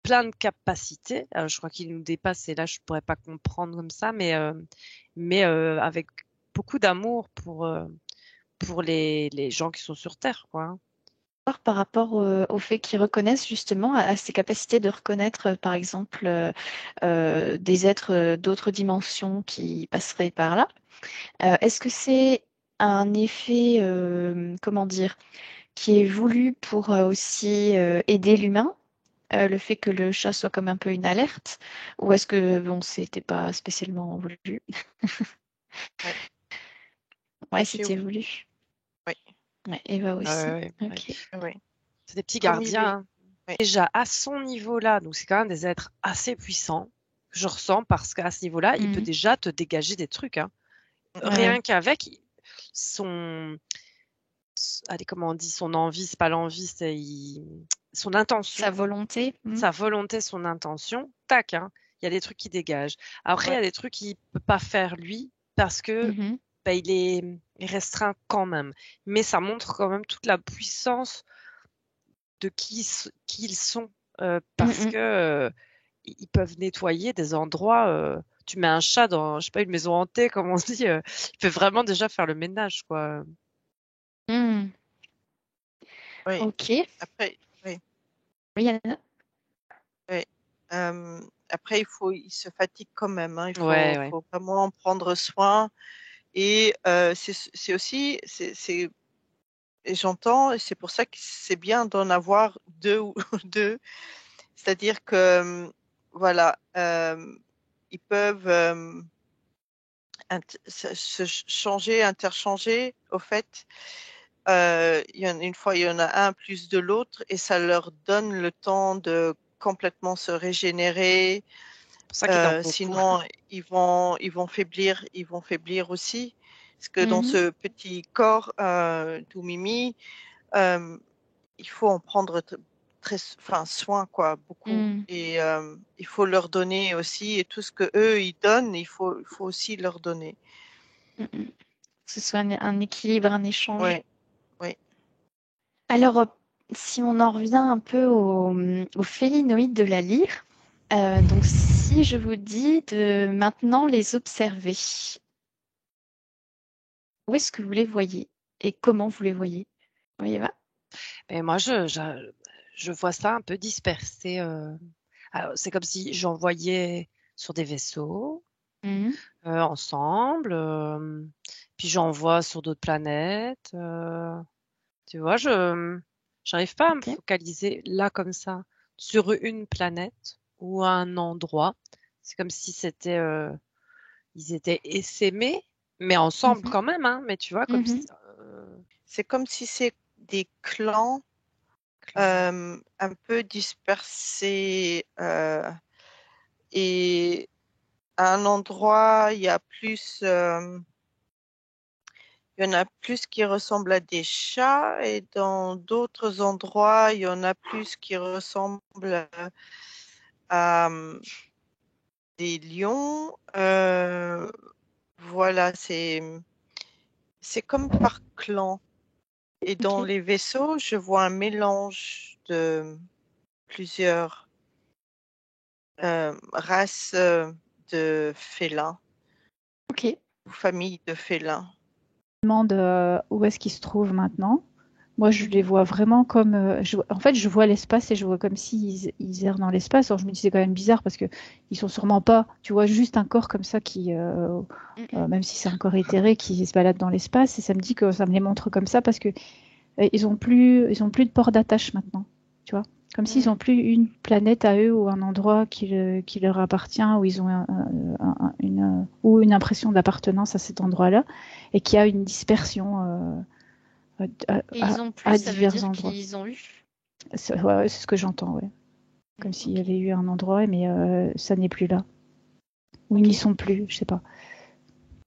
Speaker 4: plein de capacités. Alors, je crois qu'ils nous dépassent et là, je pourrais pas comprendre comme ça, mais avec beaucoup d'amour pour les gens qui sont sur Terre, quoi.
Speaker 2: Par rapport au fait qu'ils reconnaissent justement à ces capacités de reconnaître, par exemple, des êtres d'autres dimensions qui passeraient par là. Est-ce que c'est un effet, comment dire, qui est voulu pour aussi aider l'humain, le fait que le chat soit comme un peu une alerte, ou est-ce que bon, c'était pas spécialement voulu?
Speaker 1: Ouais.
Speaker 2: Ouais, c'était voulu.
Speaker 1: Oui.
Speaker 2: Ouais, Eva aussi.
Speaker 4: Ouais.
Speaker 1: Oui.
Speaker 4: C'est des petits
Speaker 1: Comme
Speaker 4: gardiens.
Speaker 1: Oui.
Speaker 4: Déjà à son niveau-là, donc c'est quand même des êtres assez puissants. Je ressens parce qu'à ce niveau-là, il peut déjà te dégager des trucs. Hein. Rien qu'avec allez, comment on dit, son envie, c'est pas l'envie, c'est son intention.
Speaker 2: Sa volonté.
Speaker 4: Sa volonté, son intention, tac, hein, il y a des trucs qui dégagent. Après, il y a des trucs qu'il peut pas faire lui parce que il est restreint quand même. Mais ça montre quand même toute la puissance de qui ils sont parce que ils peuvent nettoyer des endroits. Tu mets un chat dans, je sais pas, une maison hantée, comme on dit, il peut vraiment déjà faire le ménage, quoi.
Speaker 1: Oui.
Speaker 2: Ok.
Speaker 1: Après, oui.
Speaker 2: Oui, Anna.
Speaker 1: Oui. Après, il se fatigue quand même. Hein. Il faut vraiment en prendre soin. Et c'est aussi, et j'entends, c'est pour ça que c'est bien d'en avoir deux ou deux. C'est-à-dire que, voilà, ils peuvent se changer, interchanger, au fait. Une fois, il y en a un plus de l'autre et ça leur donne le temps de complètement se régénérer.
Speaker 4: C'est pour ça qu'ils dorment beaucoup.
Speaker 1: Sinon, ils vont faiblir aussi. Parce que dans ce petit corps tout mimi, il faut en prendre soin, quoi, beaucoup. Et il faut leur donner aussi, et tout ce que eux ils donnent, il faut aussi leur donner.
Speaker 2: Que ce soit un équilibre, un échange.
Speaker 1: Oui.
Speaker 2: Alors, si on en revient un peu aux félinoïdes de la lyre, donc si je vous dis de maintenant les observer, où est-ce que vous les voyez et comment vous les voyez? Oui, Eva?
Speaker 4: Et moi, je vois ça un peu dispersé. Alors, c'est comme si j'en voyais sur des vaisseaux ensemble, puis j'en vois sur d'autres planètes. Tu vois, j'arrive pas à me focaliser là comme ça sur une planète ou un endroit. C'est comme si ils étaient essaimés, mais ensemble quand même, hein. Mais tu vois, comme
Speaker 1: c'est comme si c'est des clans un peu dispersés et à un endroit il y a plus Il y en a plus qui ressemblent à des chats et dans d'autres endroits, il y en a plus qui ressemblent à des lions. Voilà, c'est comme par clan. Et dans
Speaker 2: Ok.
Speaker 1: les vaisseaux, je vois un mélange de plusieurs races de félins
Speaker 2: Ok.
Speaker 1: ou familles de félins.
Speaker 3: Je me demande où est-ce qu'ils se trouvent maintenant. Moi, je les
Speaker 2: Mhm.
Speaker 3: vois vraiment comme. En fait, je vois l'espace et je vois comme s'ils errent dans l'espace. Alors, je me dis, c'est quand même bizarre parce que ils sont sûrement pas. Tu vois, juste un corps comme ça qui,
Speaker 2: Mhm.
Speaker 3: même si c'est un corps éthéré, qui se balade dans l'espace. Et ça me dit que ça me les montre comme ça parce que ils ont plus de port d'attache maintenant. Tu vois, comme s'ils
Speaker 2: Mhm.
Speaker 3: ont plus une planète à eux ou un endroit qui leur appartient, où ils ont ou une impression d'appartenance à cet endroit-là, et qu'il y a une dispersion
Speaker 2: Et ils ont plus,
Speaker 3: à
Speaker 2: ça veut
Speaker 3: divers
Speaker 2: dire
Speaker 3: endroits.
Speaker 2: qu'ils ont eu.
Speaker 3: Ouais, c'est ce que j'entends, ouais. Comme s'il y
Speaker 2: Ok.
Speaker 3: avait eu un endroit, mais ça n'est plus là. Ou ils n'y
Speaker 2: Ok.
Speaker 3: sont plus, je sais pas.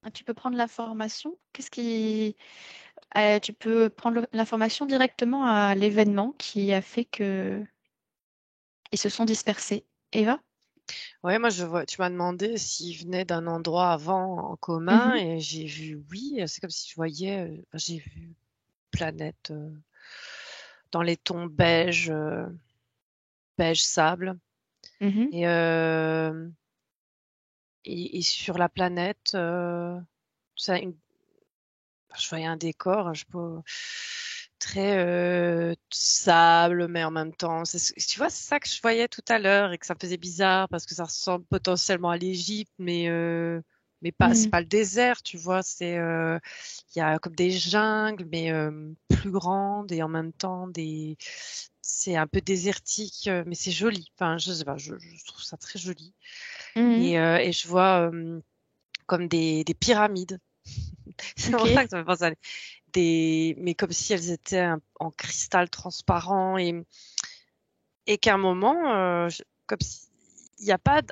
Speaker 2: Ah, tu peux prendre l'information. Tu peux prendre l'information directement à l'événement qui a fait que ils se sont dispersés. Eva?
Speaker 4: Ouais, moi je vois, tu m'as demandé s'ils venaient d'un endroit avant en commun
Speaker 2: Mhm.
Speaker 4: et j'ai vu oui, c'est comme si je voyais, j'ai vu planète dans les tons beige, beige sable
Speaker 2: Mhm.
Speaker 4: et, et sur la planète, ça, je voyais un décor, je sais pas, très sable, mais en même temps, tu vois, c'est ça que je voyais tout à l'heure et que ça me faisait bizarre parce que ça ressemble potentiellement à l'Égypte, mais pas, c'est
Speaker 2: Mhm.
Speaker 4: pas le désert, tu vois, il y a comme des jungles, mais plus grandes et en même temps c'est un peu désertique, mais c'est joli. Enfin, je sais pas, je trouve ça très joli
Speaker 2: Mhm.
Speaker 4: et je vois comme des pyramides. C'est
Speaker 2: Ok.
Speaker 4: pour ça que ça me fait penser à mais comme si elles étaient en cristal transparent et qu'à un moment, comme si, il y a pas,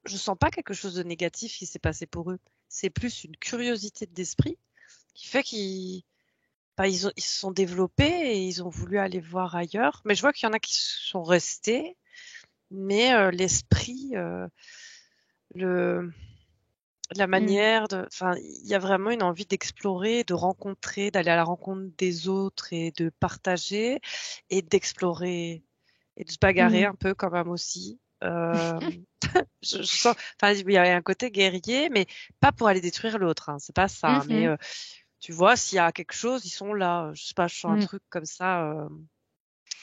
Speaker 4: je sens pas quelque chose de négatif qui s'est passé pour eux. C'est plus une curiosité d'esprit qui fait ils se sont développés et ils ont voulu aller voir ailleurs. Mais je vois qu'il y en a qui sont restés, mais l'esprit, le, la
Speaker 2: Mhm.
Speaker 4: manière enfin, il y a vraiment une envie d'explorer, de rencontrer, d'aller à la rencontre des autres et de partager et d'explorer et de se bagarrer
Speaker 3: Mhm.
Speaker 4: un peu quand même aussi. Je sens, enfin, il y a un côté guerrier, mais pas pour aller détruire l'autre, hein, c'est pas ça. Mais
Speaker 2: Mhm.
Speaker 4: tu vois, s'il y a quelque chose, ils sont là. Je sais pas, je sens un
Speaker 3: Mhm.
Speaker 4: truc comme ça.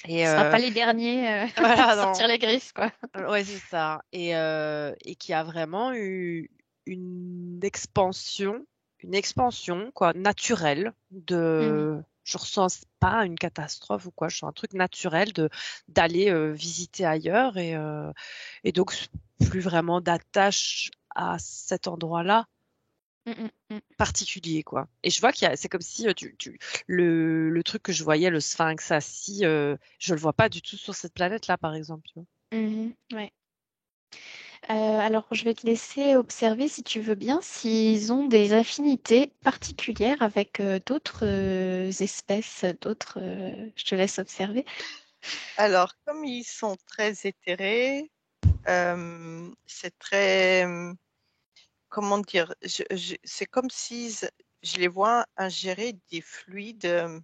Speaker 4: Et
Speaker 2: Ce sera pas les derniers à
Speaker 4: voilà,
Speaker 2: sortir les griffes, quoi.
Speaker 4: ouais, c'est ça. Et qui a vraiment eu une expansion, une expansion quoi, naturelle
Speaker 2: Mhm.
Speaker 4: je ressens pas une catastrophe ou quoi, je sens un truc naturel d'aller visiter ailleurs et donc plus vraiment d'attache à cet endroit-là
Speaker 2: Mhm. Mhm.
Speaker 4: particulier quoi. Et je vois c'est comme si le truc que je voyais, le sphinx assis, je le vois pas du tout sur cette planète-là, par exemple. Tu vois.
Speaker 2: Mhm. Ouais. Alors, je vais te laisser observer, si tu veux bien, s'ils ont des affinités particulières avec d'autres espèces, d'autres. Je te laisse observer.
Speaker 1: Alors, comme ils sont très éthérés, c'est très, comment dire, c'est comme si je les vois ingérer des fluides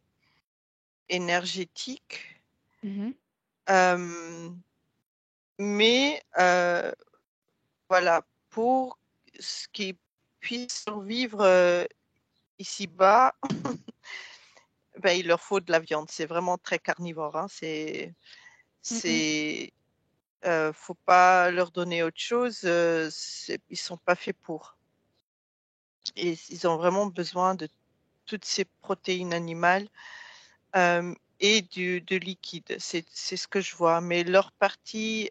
Speaker 1: énergétiques,
Speaker 2: Mhm.
Speaker 1: euh, mais voilà, pour ce qu'ils puissent survivre ici-bas, ben, il leur faut de la viande. C'est vraiment très carnivore. Hein.
Speaker 2: Mhm.
Speaker 1: C'est, faut pas leur donner autre chose. Ils sont pas faits pour. Et ils ont vraiment besoin de toutes ces protéines animales et de liquide. C'est ce que je vois. Mais leur partie,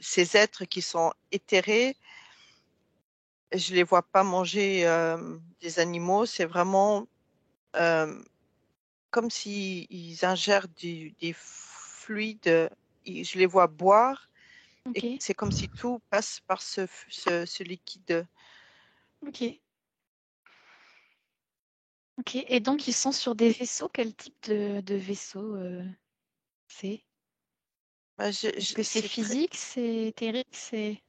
Speaker 1: ces êtres qui sont éthérés, je les vois pas manger des animaux. C'est vraiment euh, comme s'ils ingèrent des fluides. Je les vois boire
Speaker 2: Ok,
Speaker 1: et c'est comme si tout passe par ce liquide.
Speaker 2: ok. Ok. Et donc, ils sont sur des vaisseaux. Quel type de vaisseau c'est?
Speaker 1: Bah,
Speaker 2: Est-ce que c'est
Speaker 1: c'est très,
Speaker 2: physique, c'est éthérique,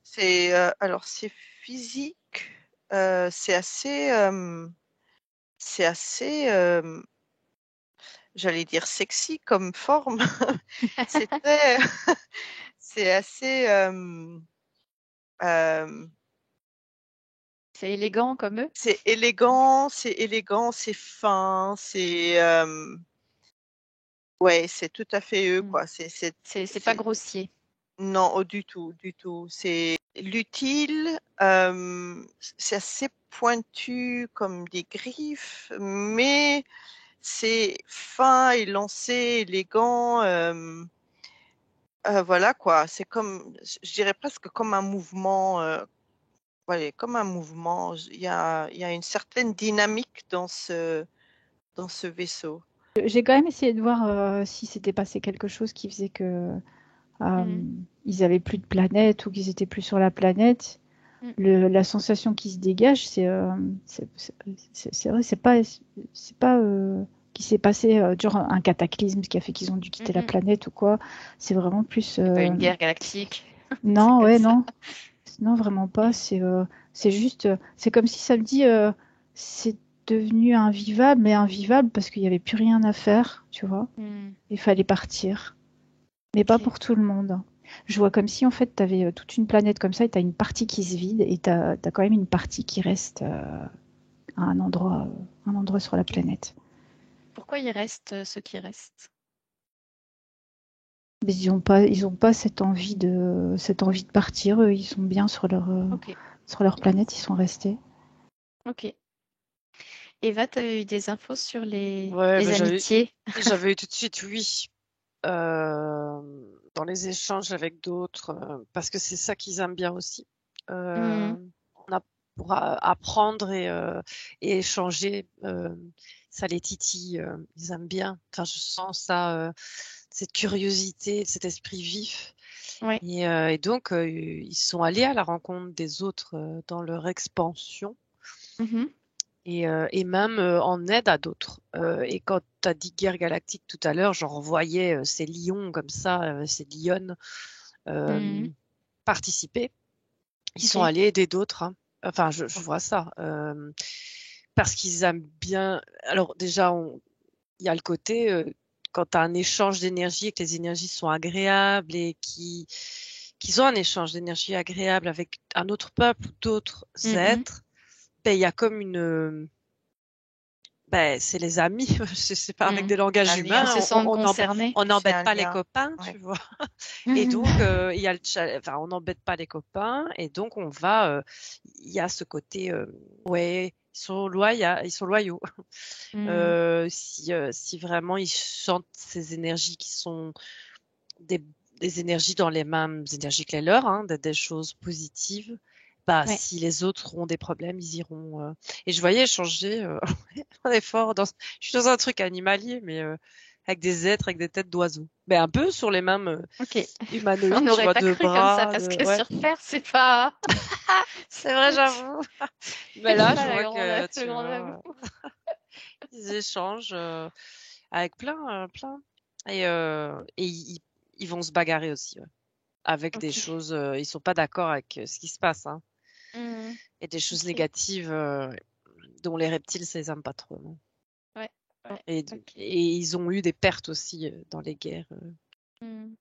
Speaker 2: c'est...
Speaker 1: alors c'est physique, c'est assez, j'allais dire sexy comme forme. C'est très, c'est assez, euh,
Speaker 2: C'est élégant comme eux?
Speaker 1: c'est fin, ouais, c'est tout à fait eux,
Speaker 2: Hmm.
Speaker 1: quoi.
Speaker 2: C'est pas grossier.
Speaker 1: Non, oh, du tout, du tout. C'est l'utile, c'est assez pointu comme des griffes, mais c'est fin, élancé, élégant. Voilà quoi. C'est comme, je dirais presque comme un mouvement. Ouais, comme un mouvement. Il y a une certaine dynamique dans ce vaisseau.
Speaker 3: J'ai quand même essayé de voir si s'était passé quelque chose qui faisait que
Speaker 2: Hmm.
Speaker 3: ils avaient plus de planète ou qu'ils étaient plus sur la planète.
Speaker 2: Hmm.
Speaker 3: La sensation qui se dégage, c'est vrai, c'est pas qu'il s'est passé genre un cataclysme qui a fait qu'ils ont dû quitter la
Speaker 2: Mhm.
Speaker 3: planète ou quoi. C'est vraiment plus
Speaker 2: C'est pas une guerre galactique. C'est
Speaker 3: non,
Speaker 2: comme
Speaker 3: ouais,
Speaker 2: ça.
Speaker 3: non, vraiment pas.
Speaker 2: Hmm.
Speaker 3: C'est juste, c'est comme si ça me dit, c'est devenu invivable, mais invivable parce qu'il y avait plus rien à faire, tu vois.
Speaker 2: Hmm.
Speaker 3: Il fallait partir, mais pas
Speaker 2: Ok.
Speaker 3: pour tout le monde. Je vois comme si en fait tu avais toute une planète comme ça et tu as une partie qui se vide et tu as quand même une partie qui reste à un endroit sur la planète.
Speaker 2: Pourquoi il reste ceux qui restent?
Speaker 3: Mais ils ont pas cette envie de partir. Eux, ils sont bien
Speaker 2: Ok.
Speaker 3: sur leur planète, ils sont restés.
Speaker 2: Ok. Eva, tu as eu des infos sur
Speaker 4: Ouais, bah,
Speaker 2: les amitiés?
Speaker 4: j'avais eu tout de suite oui. euh, dans les échanges avec d'autres, parce que c'est ça qu'ils aiment bien aussi.
Speaker 2: Hmm.
Speaker 4: On a pour apprendre et échanger, ça les titille, ils aiment bien. Enfin, je sens ça, cette curiosité, cet esprit vif.
Speaker 2: Ouais.
Speaker 4: Et donc, ils sont allés à la rencontre des autres dans leur expansion
Speaker 2: Mhm.
Speaker 4: et même en aide à d'autres. Et quand tu as dit guerre galactique tout à l'heure, j'en revoyais ces lions comme ça, ces lionnes
Speaker 2: Mhm.
Speaker 4: euh, participer. Ils sont
Speaker 2: Ok.
Speaker 4: allés aider d'autres, hein. Enfin, je vois ça. Parce qu'ils aiment bien. Alors, déjà, il y a le côté, quand tu as un échange d'énergie et que les énergies sont agréables et qu'ils ont un échange d'énergie agréable avec un autre peuple ou d'autres
Speaker 2: Mhm.
Speaker 4: êtres, ben, il y a comme une. Ben, c'est les amis, je sais pas, avec
Speaker 2: Mhm.
Speaker 4: des langages
Speaker 1: Un lien,
Speaker 2: Ils
Speaker 4: humains,
Speaker 2: se sentent concernés.
Speaker 4: on
Speaker 1: c'est
Speaker 4: n'embête
Speaker 1: un
Speaker 4: pas les
Speaker 1: lien.
Speaker 4: copains,
Speaker 1: Ouais.
Speaker 4: tu vois. Et
Speaker 2: Mhm.
Speaker 4: donc, il y a enfin, on n'embête pas les copains, et donc on va, il y a ce côté, ouais, ils sont loyaux.
Speaker 2: Mhm.
Speaker 4: Si vraiment ils sentent ces énergies qui sont des, des énergies dans les mêmes énergies que les leurs, hein, des choses positives, bah,
Speaker 2: Ouais.
Speaker 4: si les autres ont des problèmes, ils iront. Et je voyais changer un effort. Je suis dans un truc animalier, mais avec des êtres, avec des têtes d'oiseaux. Mais un peu sur les mêmes
Speaker 2: Ok. On
Speaker 4: humanoïdes, tu
Speaker 2: n'aurait
Speaker 4: vois,
Speaker 2: pas
Speaker 4: deux
Speaker 2: cru comme ça
Speaker 4: bras,
Speaker 2: parce que
Speaker 4: ouais.
Speaker 2: sur Terre, c'est pas,
Speaker 4: C'est vrai, j'avoue. Mais
Speaker 2: c'est
Speaker 4: là, je
Speaker 2: pas
Speaker 4: vois que,
Speaker 2: le
Speaker 4: tu
Speaker 2: grand
Speaker 4: vois,
Speaker 2: amour.
Speaker 4: ils échangent avec plein. Et ils vont se bagarrer aussi, ouais, avec des
Speaker 2: Ok.
Speaker 4: choses. Ils sont pas d'accord avec ce qui se passe, hein.
Speaker 2: Mhm.
Speaker 4: Et des choses
Speaker 2: Ok.
Speaker 4: négatives dont les reptiles, ça les aime pas trop, non.
Speaker 2: Ouais. Ouais.
Speaker 4: Et,
Speaker 2: Ok.
Speaker 4: et ils ont eu des pertes aussi dans les guerres.
Speaker 2: Mhm.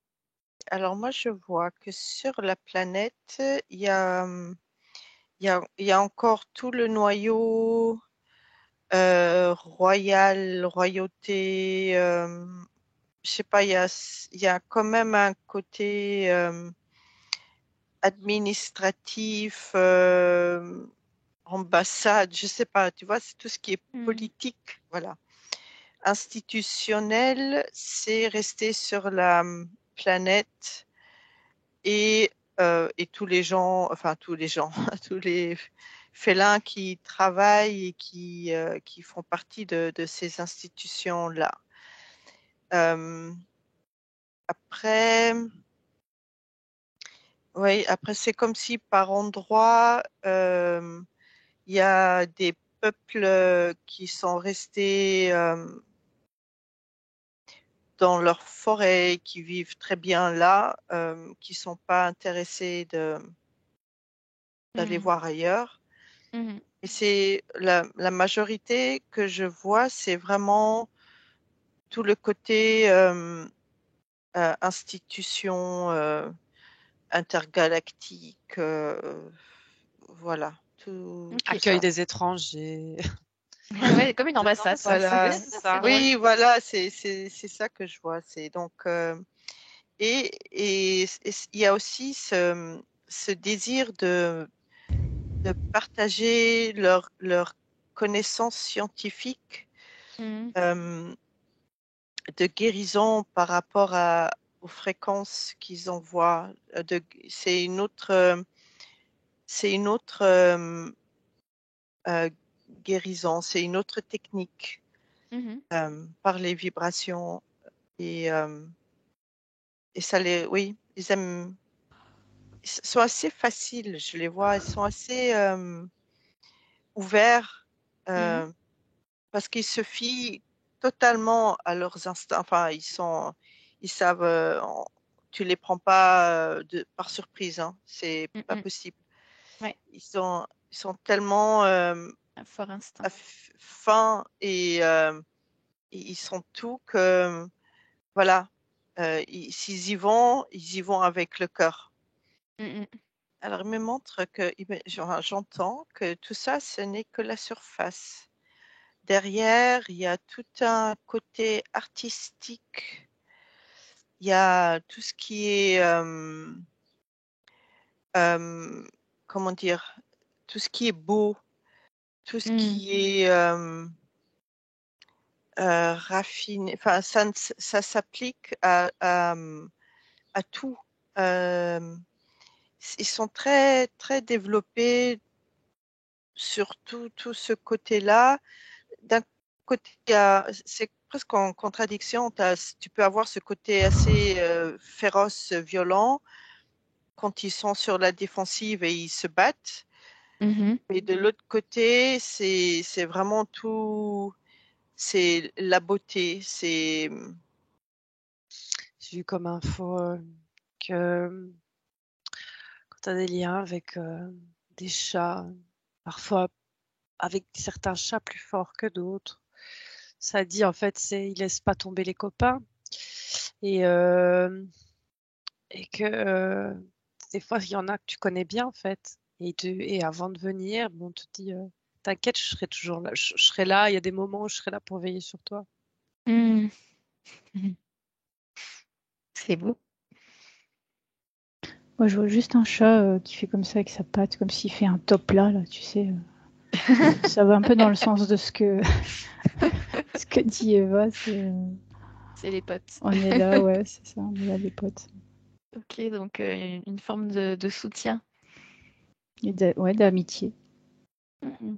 Speaker 1: Alors moi, je vois que sur la planète, il y a encore tout le noyau royauté. Je sais pas, il y a quand même un côté administratif, ambassade, je sais pas, tu vois, c'est tout ce qui est
Speaker 2: Mhm.
Speaker 1: politique, voilà. Institutionnel, c'est rester sur la planète et tous les gens, tous les félins qui travaillent et qui font partie de ces institutions-là. Après, oui, après c'est comme si par endroit, il y a des peuples qui sont restés dans leur forêt, qui vivent très bien là, qui sont pas intéressés d'aller
Speaker 2: Mhm.
Speaker 1: voir ailleurs.
Speaker 2: Mhm.
Speaker 1: Et c'est la majorité que je vois, c'est vraiment tout le côté institution intergalactique, voilà. Tout
Speaker 4: Accueil
Speaker 1: ça.
Speaker 4: des étrangers.
Speaker 2: Ouais, comme une
Speaker 4: Non,
Speaker 2: ambassade.
Speaker 4: c'est
Speaker 1: Voilà.
Speaker 4: c'est ça.
Speaker 2: drôle.
Speaker 1: Oui, voilà, c'est ça que je vois. C'est donc et il y a aussi ce désir de partager leur connaissances scientifiques
Speaker 2: Mhm.
Speaker 1: de guérison par rapport aux fréquences qu'ils envoient. C'est une autre euh, guérison, c'est une autre technique
Speaker 2: Mhm.
Speaker 1: par les vibrations et, euh, et ça oui, ils aiment. Ils sont assez faciles, je les vois, ils sont assez ouverts
Speaker 2: Mhm.
Speaker 1: parce qu'ils se fient totalement à leurs instincts. Enfin, ils savent, tu les prends pas par surprise, hein. C'est pas
Speaker 2: Mhm.
Speaker 1: possible.
Speaker 2: Ouais,
Speaker 1: Ils sont tellement
Speaker 2: un fort instinct.
Speaker 1: fins et ils sont tout que, voilà, s'ils y vont avec le cœur.
Speaker 2: Mhm.
Speaker 1: Alors, il me montre que, j'entends que tout ça, ce n'est que la surface. Derrière, il y a tout un côté artistique. Il y a tout ce qui est, euh, comment dire, tout ce qui est beau, tout ce
Speaker 2: Mhm.
Speaker 1: qui est raffiné. Enfin, ça s'applique à tout. Euh, Ils sont très, très développés sur tout ce côté-là. D'un côté, c'est presque en contradiction. Tu peux avoir ce côté assez féroce, violent, quand ils sont sur la défensive et ils se battent.
Speaker 2: Mhm.
Speaker 1: Et de l'autre côté, c'est vraiment tout, c'est la beauté.
Speaker 4: J'ai eu comme info que quand tu as des liens avec des chats, parfois avec certains chats plus forts que d'autres, ça dit en fait, ils laissent pas tomber les copains et, euh, et que des fois, il y en a que tu connais bien en fait. Et avant de venir, bon, on te dit, t'inquiète, je serai toujours là. Je serai là. Il y a des moments où je serai là pour veiller sur toi.
Speaker 2: Mhm. Mhm. C'est beau.
Speaker 3: Moi, je vois juste un chat qui fait comme ça avec sa patte, comme s'il fait un top là, tu sais. Ça va un peu dans le sens de ce que, ce que dit Eva.
Speaker 2: C'est les potes.
Speaker 3: On est là, ouais, c'est ça, on est là, les potes.
Speaker 2: Ok, donc une forme de soutien.
Speaker 3: Et ouais, d'amitié.
Speaker 2: Mhm.